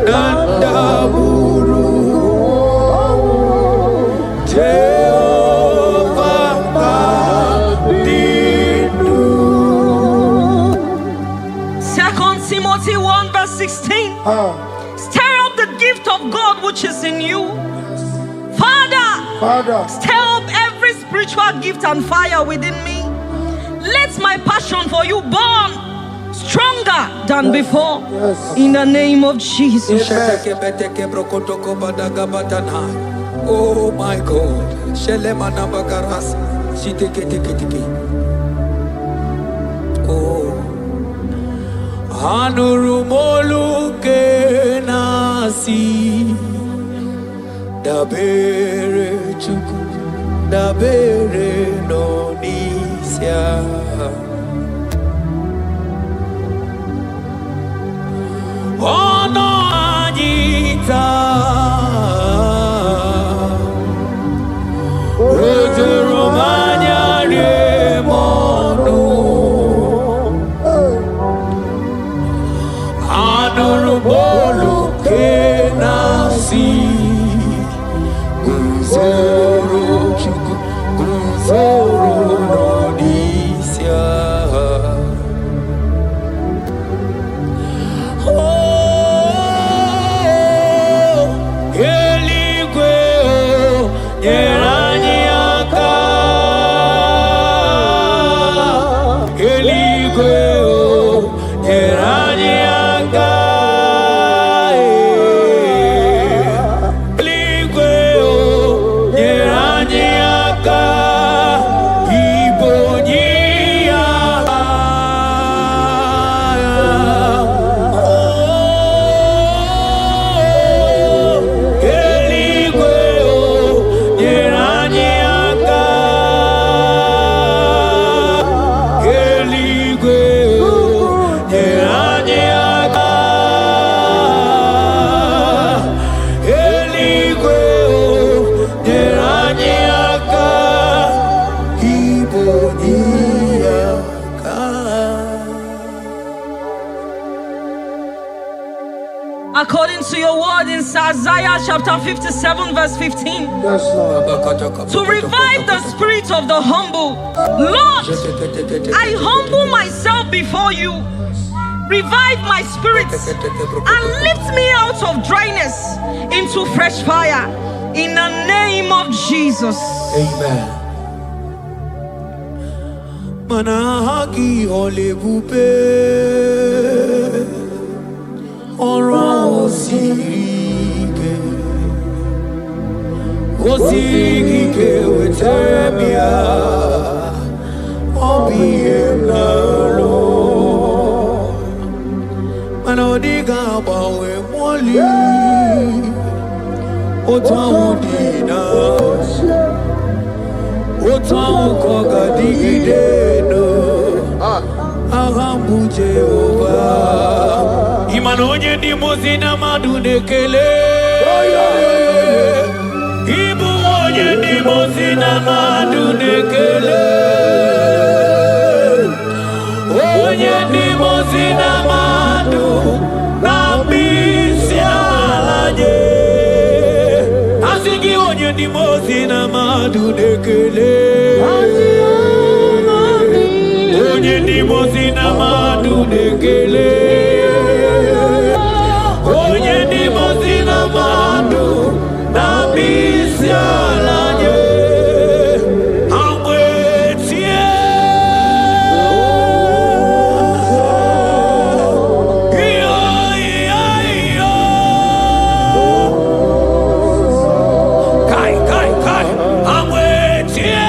Nandaburu Jehovah Dinu. 2 Timothy 1 verse 16. Stir up the gift of God which is in you. Father, stir up every spiritual gift and fire within me. Let my passion for you burn stronger than before. In the name of Jesus. Oh my God. Oh. Anurumolu kenasi dabere chuku dabere nonisia. Ono ajita Romanya remonu Anurumolu kenasi Gunzoro chuku Gunzoro nonisia. According to your word in Isaiah chapter 57 verse 15. To revive the spirit of the humble. Lord, I humble myself before you. Revive my spirit and lift me out of dryness into fresh fire. In the name of Jesus. Amen. Manahaki olebupe Oro osige wetemia obiem nalo manodiga bawe moli otaudina otaukogadigideno ahambu Jehovah. Imanonye ni mozina madunekele. Ibu onye ni mozina madunekele. Onye ni mozina madu nambisi alaje. Asigi onye ni mozina madunekele. Onye ni mozina madunekele. Onye ni mozina madu na misialaje amwetie kai amwetie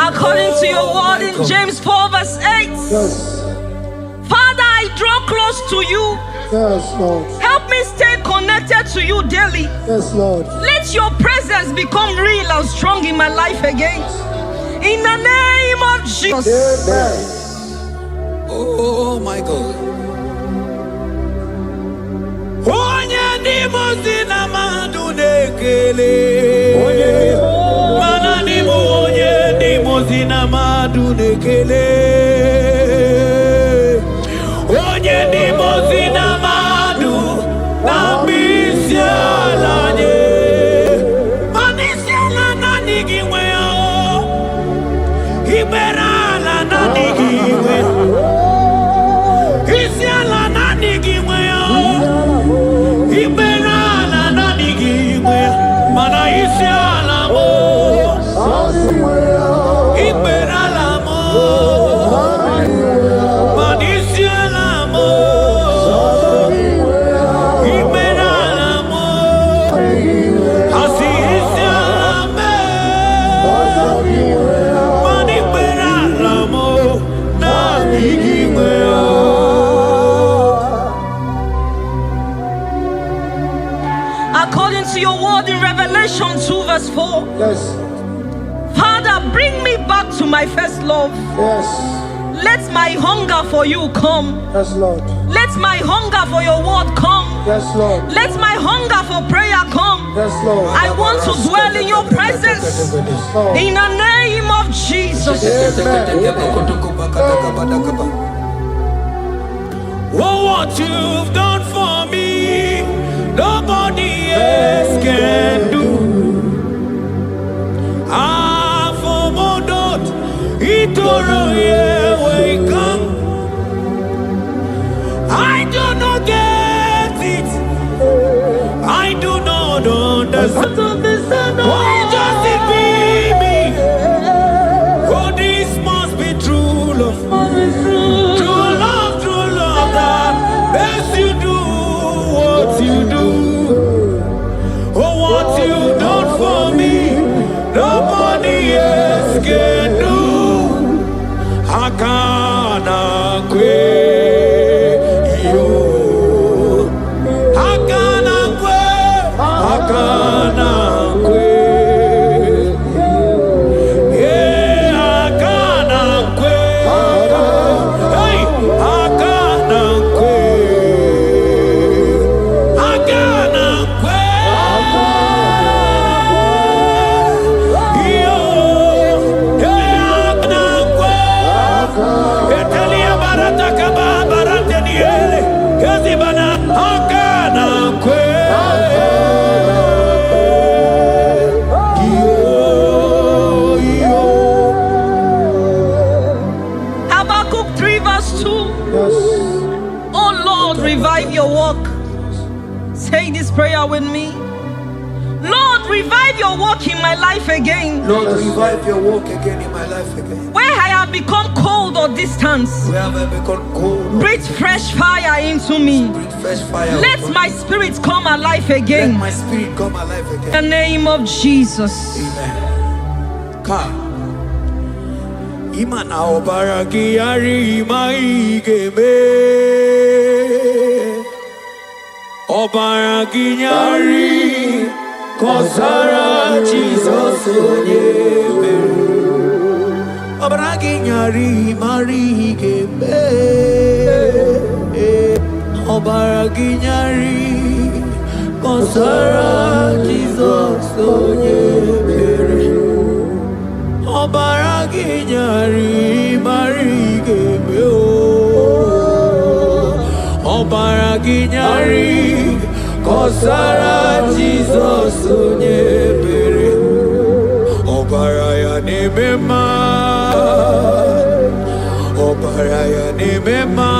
According to your word in James 4 verse 8. Yes. Father, I draw close to you. Yes, Lord. Help me stay connected to you daily. Yes, Lord. Let your presence become real and strong in my life again. In the name of Jesus. Amen. Oh my God. Onye ni mozina madunekele. Mana ni mo onye madu nekele. Onye di mozi na madu na misialanye. Manisiala na nigiwe o. Iberala na nigiwe. Isiala na nigiwe o. Iberala na nigiwe. Mana isiala mo. Iberala mo. Manisiala mo. Iberala mo. Asi isiala me. Maniberala mo. Na nigiwe o. According to your word in Revelation 2 verse 4, Yes. Father, bring me back to my first love. Yes. Let my hunger for you come. Yes, Lord. Let my hunger for your word come. Yes, Lord. Let my hunger for prayer come. Yes, Lord. I want to dwell in your presence. Lord. In the name of Jesus. Oh, what you've done for me, nobody else can do. Ah, for Modot, Itoro, yeah, wake up. I do not get it. I do not understand. Why does it be me? Oh, this must be true love. True love that makes you do what you do. Oh, what you done for me, nobody else can do. Hakana kwe yo. Hakana kwe. Hakana kwe. Yeah, hakana kwe. Hey, hakana kwe. Hakana kwe. Yo, yeah, hakana kwe. Etalia barata kaba barate niele. Kazi bana hakana kwe. Habakkuk 3 verse 2. Yes. Oh Lord, revive your work. Say this prayer with me. Lord, revive your work in my life again. Lord, revive your work again in my life again. Where I have become cold or distant, Where have I become cold? breathe fresh fire into me. Breathe fresh fire. Let upon my me. spirit come alive Let again. my spirit come alive In again. the name of Jesus. Amen. Ka. Imana obaraki yari maigeme. Obaraki yari kosara Jesus onyebe. Obaraki yari marigeme. Obaraki yari kosara Jesus onyebe. Obaraki nyari marigeme o. Obaraki nyari kosara Jesus onyebere. Obaraya nemema. Obaraya nemema.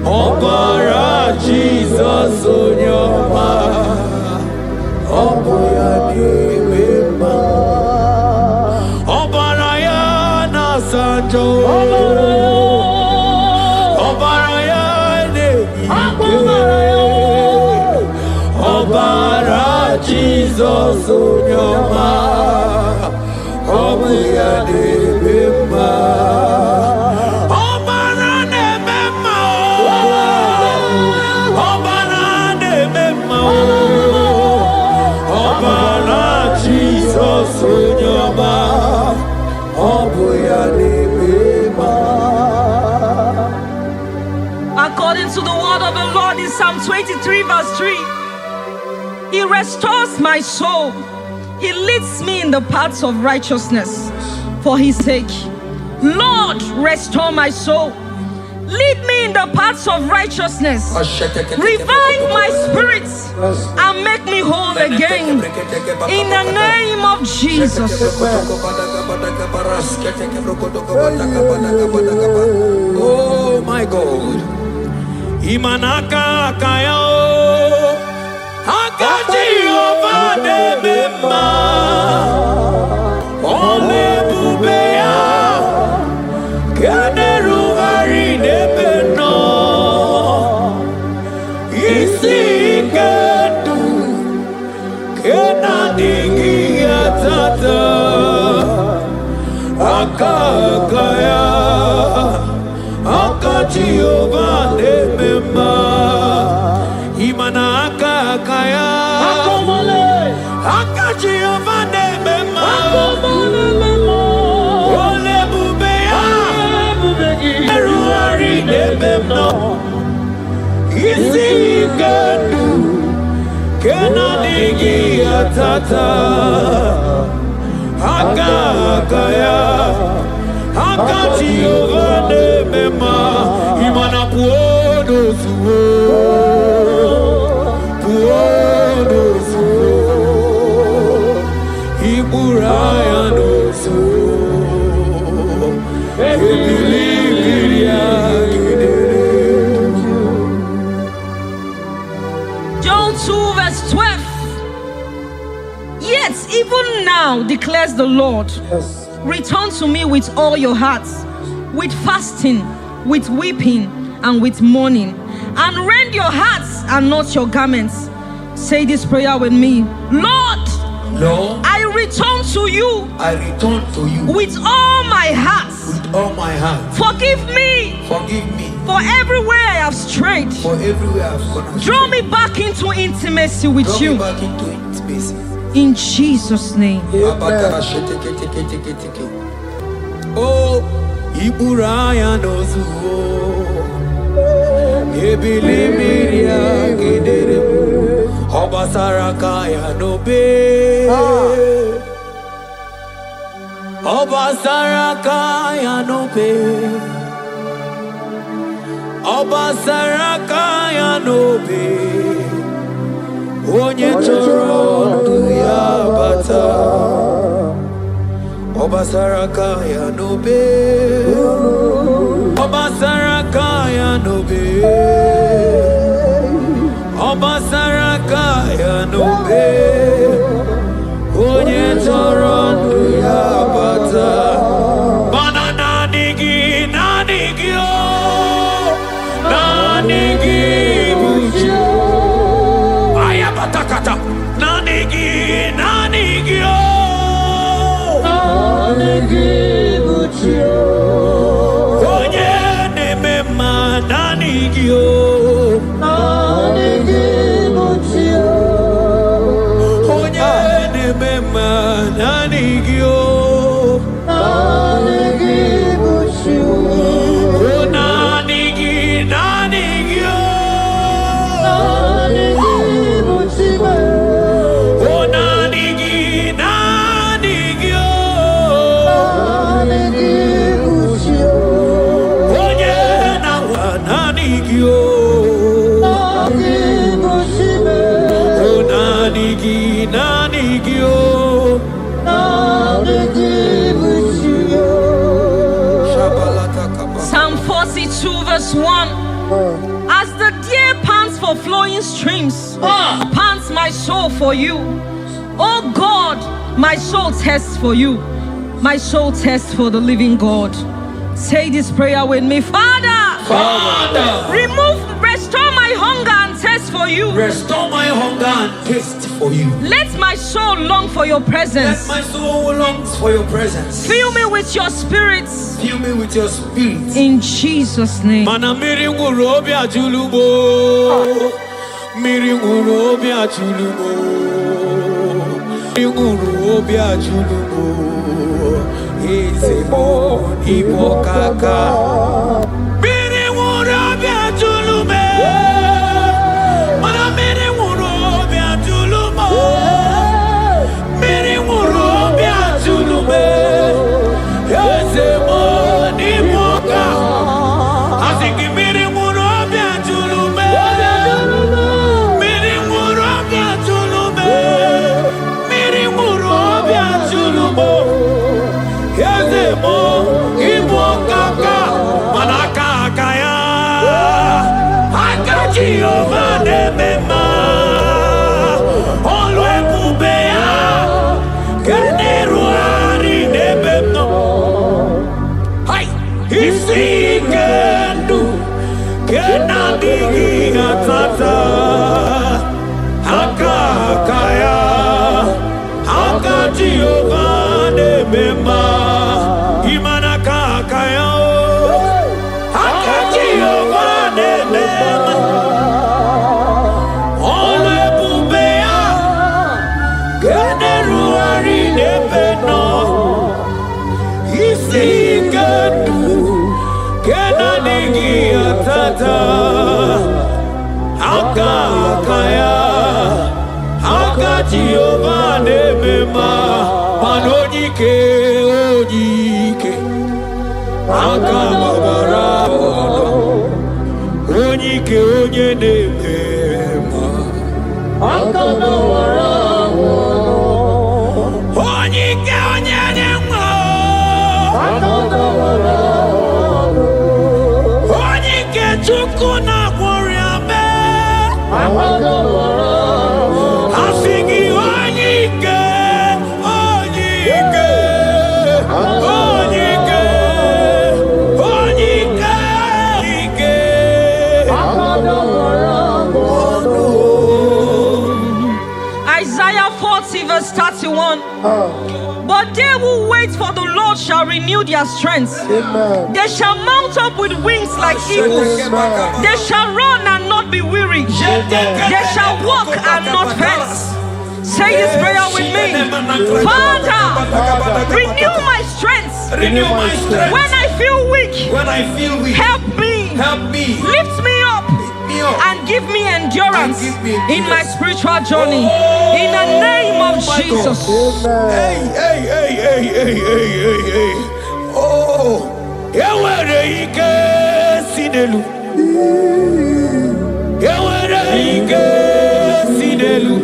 Obara Jesus onyoma. Obaraya nemema. Obaraya na sanjo. Obaraya ne Obara Jesus onyoma. Obaraya nemema. Obara nemema. Obara nemema. Obara Jesus onyoma. According to the word of the Lord in Psalm 23 verse 3, He restores my soul. He leads me in the paths of righteousness for his sake. Lord, restore my soul. Lead me in the paths of righteousness. Revive my spirit and make me whole again. In the name of Jesus. Oh my God. Imanaka kayo. Akaji ovade mema. Ole bubeya. Kaneru aridebeno. Isi kedu. Kenadigi atata. Akakaya. Akaji ovade mema. Imana akakaya. Akaji ovade mema. Ole bubeya. Eruari debemno. Isi kedu. Kenadigi atata. Akakaya. Akaji ovade mema. Imana puodo suo. Puodo suo. Iburaya no suo. John 2 verse 12. Yet even now declares the Lord, Yes. return to me with all your hearts, with fasting, with weeping, and with mourning, and rend your hearts and not your garments. Say this prayer with me. Lord, Lord, I return to you I return to you with all my heart. with all my heart. Forgive me Forgive me for everywhere I have strayed. for everywhere I've gone astray. Draw me back into intimacy with Draw you. me back into intimacy. In Jesus' name. Oh, Iburaya nozuo. Ebilimiria gidere. Obasaraka ya nobe. Obasaraka ya nobe. Obasaraka ya nobe. Onye choro ndu ya bata. Obasaraka ya nobe. Obasaraka ya nobe. Obasaraka ya nobe. Onye choro ndu ya bata. Bana nanigi nanigi o. Nanigi buji. Ayabatakata. Nanigi nanigi o. Onye nemema nanigi o. Onye nemema nanigi o. Oh, nanigi nanigi o. Oh, nanigi nanigi o. Onye nawa nanigi o. Oh, nanigi nanigi o. Psalm 42 verse 1. As the deer pants for flowing streams, pants my soul for you. Oh God, my soul thirsts for you. My soul thirsts for the living God. Say this prayer with me. Father, restore my hunger and thirst for you. Restore my hunger and taste for you. Let my soul long for your Let presence. my soul longs for your presence. Fill me with your spirit. Fill me with your spirit. In Jesus' name. Mana miri nguru obi ajulumo. Miri nguru obi ajulumo. Miri nguru obi ajulumo. Ezemo ibo kaka. Miri nguru obi ajulume. Mana miri nguru obi ajulumo. Miri nguru obi ajulume. Kenadigi atata Akakaya Akati Ogane Bema Imana Kakaya Akati Ogane Bema Ole Bubea Generuari Nebeno Isigadu Kenadigi atata Akakaya Akati Ogane Bema Manojike Ojike Akababara Onyike onye na-emema Akababara Onyike onye na-enwe Akababara Onyike Chukwu na-agwọrọ ya mee Akababara Asigi onyike Onyike Onyike Onyike Isaiah 40 verse 31. But they who wait for the Lord shall renew their strength. Amen. They shall mount up with wings like eagles. Amen. They shall run and not be weary. They shall walk and not faint. Say this prayer with me. Father, renew my strength. Renew my strength. When I feel weak, When I feel weak, help me. help me. Lift me up Me up. and give me endurance And give me in my endurance. spiritual journey. In the name of my Jesus. Hey, hey, hey, hey, hey, hey, hey, hey. Oh, Yawere ike sinelu. Yawere ike sinelu.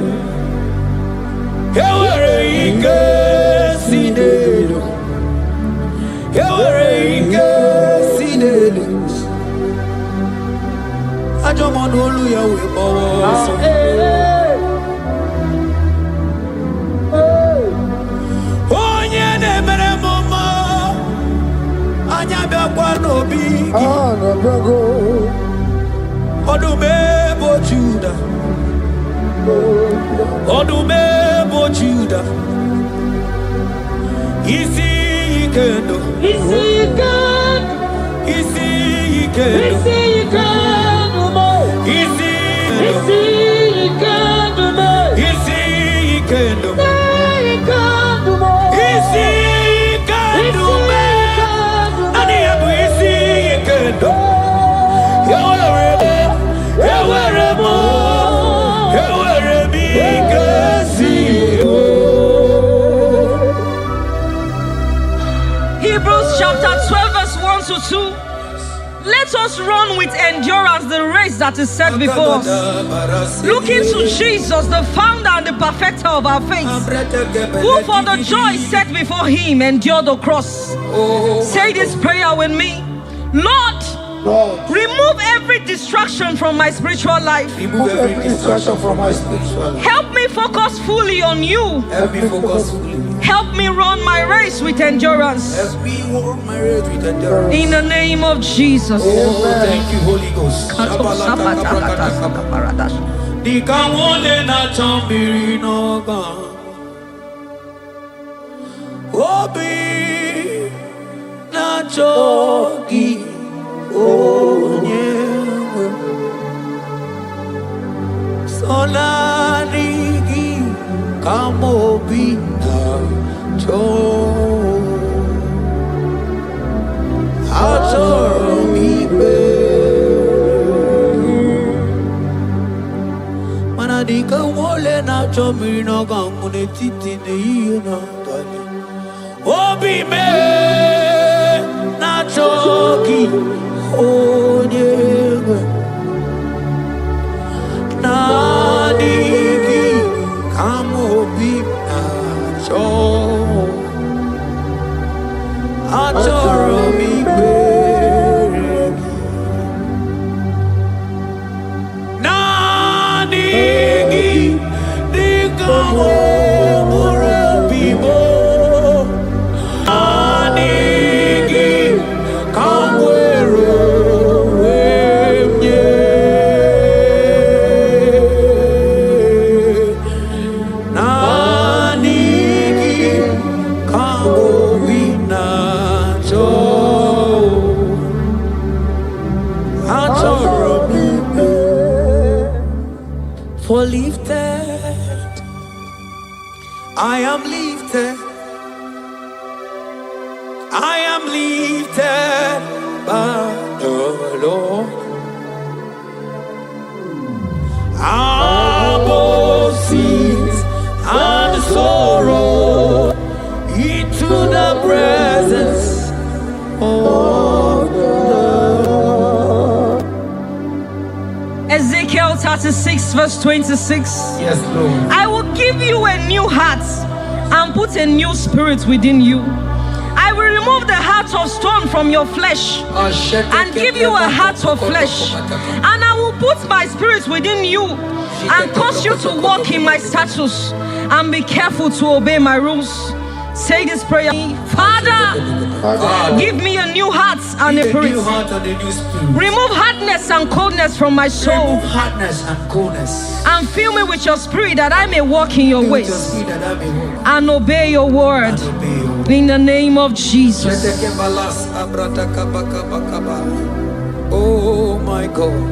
Yawere ike sinelu. Yawere ike sinelu. Ajọmọdụ olu ya wee gbọwọ ọsọ. Onye na-emere m mma, anya bịakwa n'obi gị. Ọdụm ebo Juda, ọdụm ebo Juda, isi ike ndụ, isi ike ndụ, isi ike ndụ, isi ike ndụ, isi ike ndụ, isi ike ndụ, isi ike ndụ, ani ya bụ isi ike ndụ. Ewere m ike si Hebrews chapter 12 verse 1 to 2. Let us run with endurance the race that is set before us. Looking to Jesus, the founder and the perfecter of our faith, who for the joy set before him endured the cross. Say this prayer with me. Lord, remove every distraction from my spiritual life. Remove every distraction from my spiritual life. Help me focus fully on you. Help me focus fully. Help me run my race with endurance. As we walk my road with endurance. In the name of Jesus. Oh, thank you, Holy Ghost. Dika wole na chambiri noga. Obi na chogi onyewe. Solarigi kamobi na cho. Achoro mi be. Manadika wole na chambiri noga mune titi ne na dali. Obi me na chogi onyewe. Nadigi kamobi na cho. Achoro mi beregi. Nadigi dikamo murabibo. Nadigi kamwero emye. lifted. I am lifted. I am lifted by the Lord. Above sins and sorrow, into the presence of the Lord. Ezekiel 36 verse 26. Yes, Lord. I will give you a new heart and put a new spirit within you. I will remove the heart of stone from your flesh and give you a heart of flesh. And I will put my spirit within you and cause you to walk in my statutes and be careful to obey my rules. Say this prayer. Father, give me a new heart and a spirit. Remove hardness and coldness from my soul. Remove hardness and coldness. And fill me with your spirit that I may walk in your ways and obey your word. In the name of Jesus. Oh my God.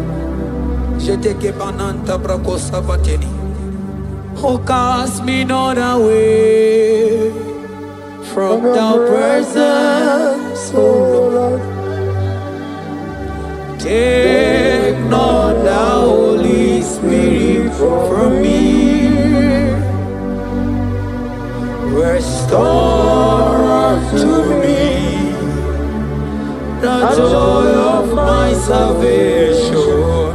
Oh, cast me not away from thy presence, oh Lord. Take not the Holy Spirit from me. Restore to me the joy of my salvation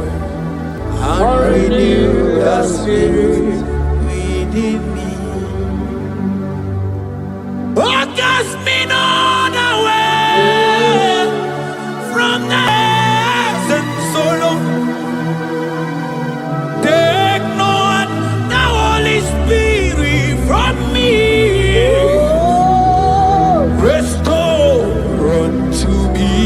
and renew the spirit within me. Oh, cast me not away from the presence, oh Lord. Take not the Holy Spirit from me. Restore unto me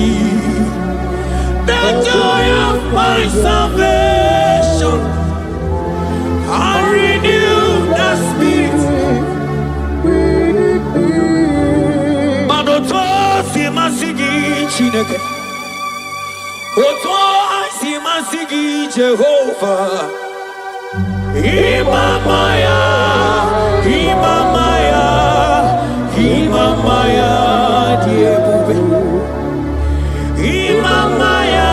the joy of my salvation and renew the spirit. Manoto si masigi Chineke, Oto si masigi Jehovah. Imamaya, Imamaya, Imamaya, Diebube. Imamaya,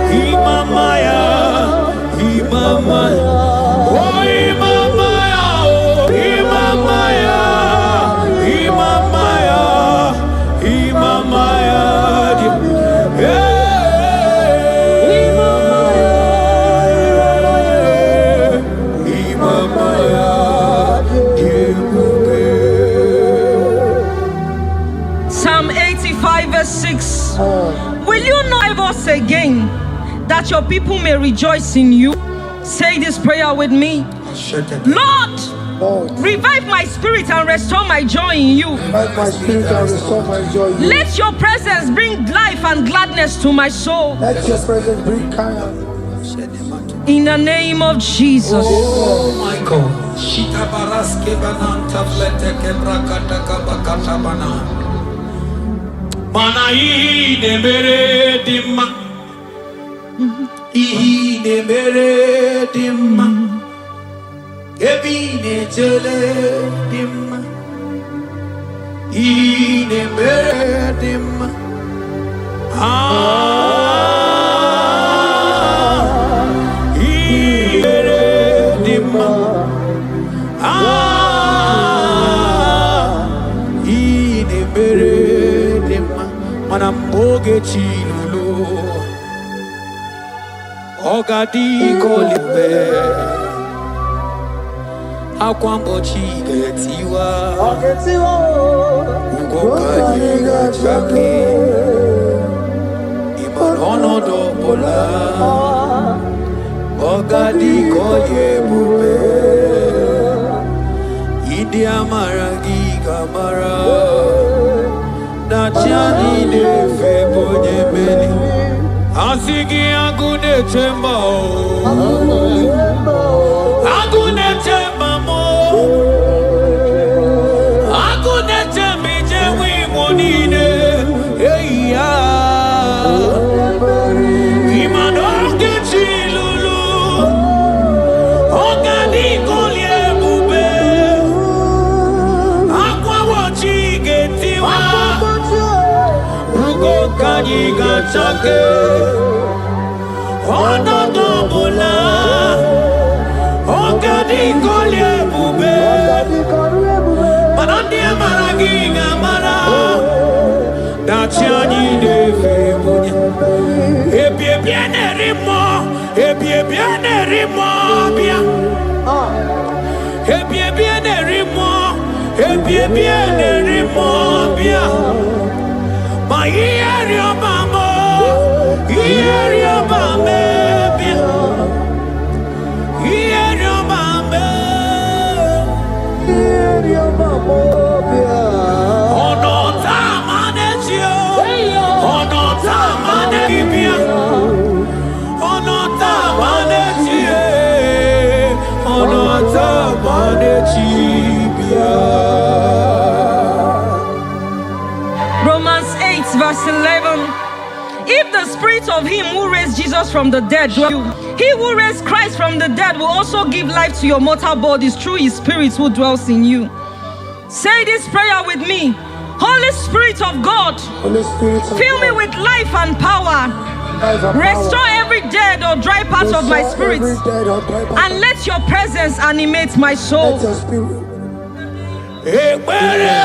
Imamaya, Imamaya. Oh, Imamaya, oh, Imamaya, Imamaya, Imamaya, yeah. Psalm 85 verse 6. Will you not revive us again, that your people may rejoice in you? Say this prayer with me. Lord, revive my spirit and restore my joy in you. Revive my spirit and restore my joy in you. Let your presence bring life and gladness to my soul. Let your presence bring kindness. In the name of Jesus. Oh my God. Shita baraske bananta flete kebrakata kabakata bana. Mana ine mere dimma. Ine mere dimma. Ebine jele dimma. Ine mere dimma. Manamboge chilulu Ogadi kolibe Akwambo chigetiwa Ugoka yiga chaki Imanono dobola Ogadi koye bube Idi amaragi kamara Nachani de febonye meni Asigi agune temba Agune temba mo Agune tembi jewi monine Eya Imanoke chilulu anyị ga-achake ọnọdụ ọbụla oge dịka ọlị ebube mana ndị amara gị ga-amara na chi anyị na-efe onye ebiebie na-eri mmụọ ebiebie na-eri mmụọ bịa ebiebie na-eri mmụọ ebiebie na-eri mmụọ bịa ma ihe rịọba m ihe rịọba m bịa ihe rịọba m ihe rịọba m bịa ọnọta ma na-echi ọnọta ma na-echi bịa ọnọta ma na-echi ọnọta ma na-echi bịa. Romans 8 verse 11. If the spirit of him who raised Jesus from the dead dwells in you, he who raised Christ from the dead will also give life to your mortal bodies through his spirit who dwells in you. Say this prayer with me. Holy Spirit of God, fill me with life and power. Restore every dead or dry part of my spirit, and let your presence animate my soul. Ekpere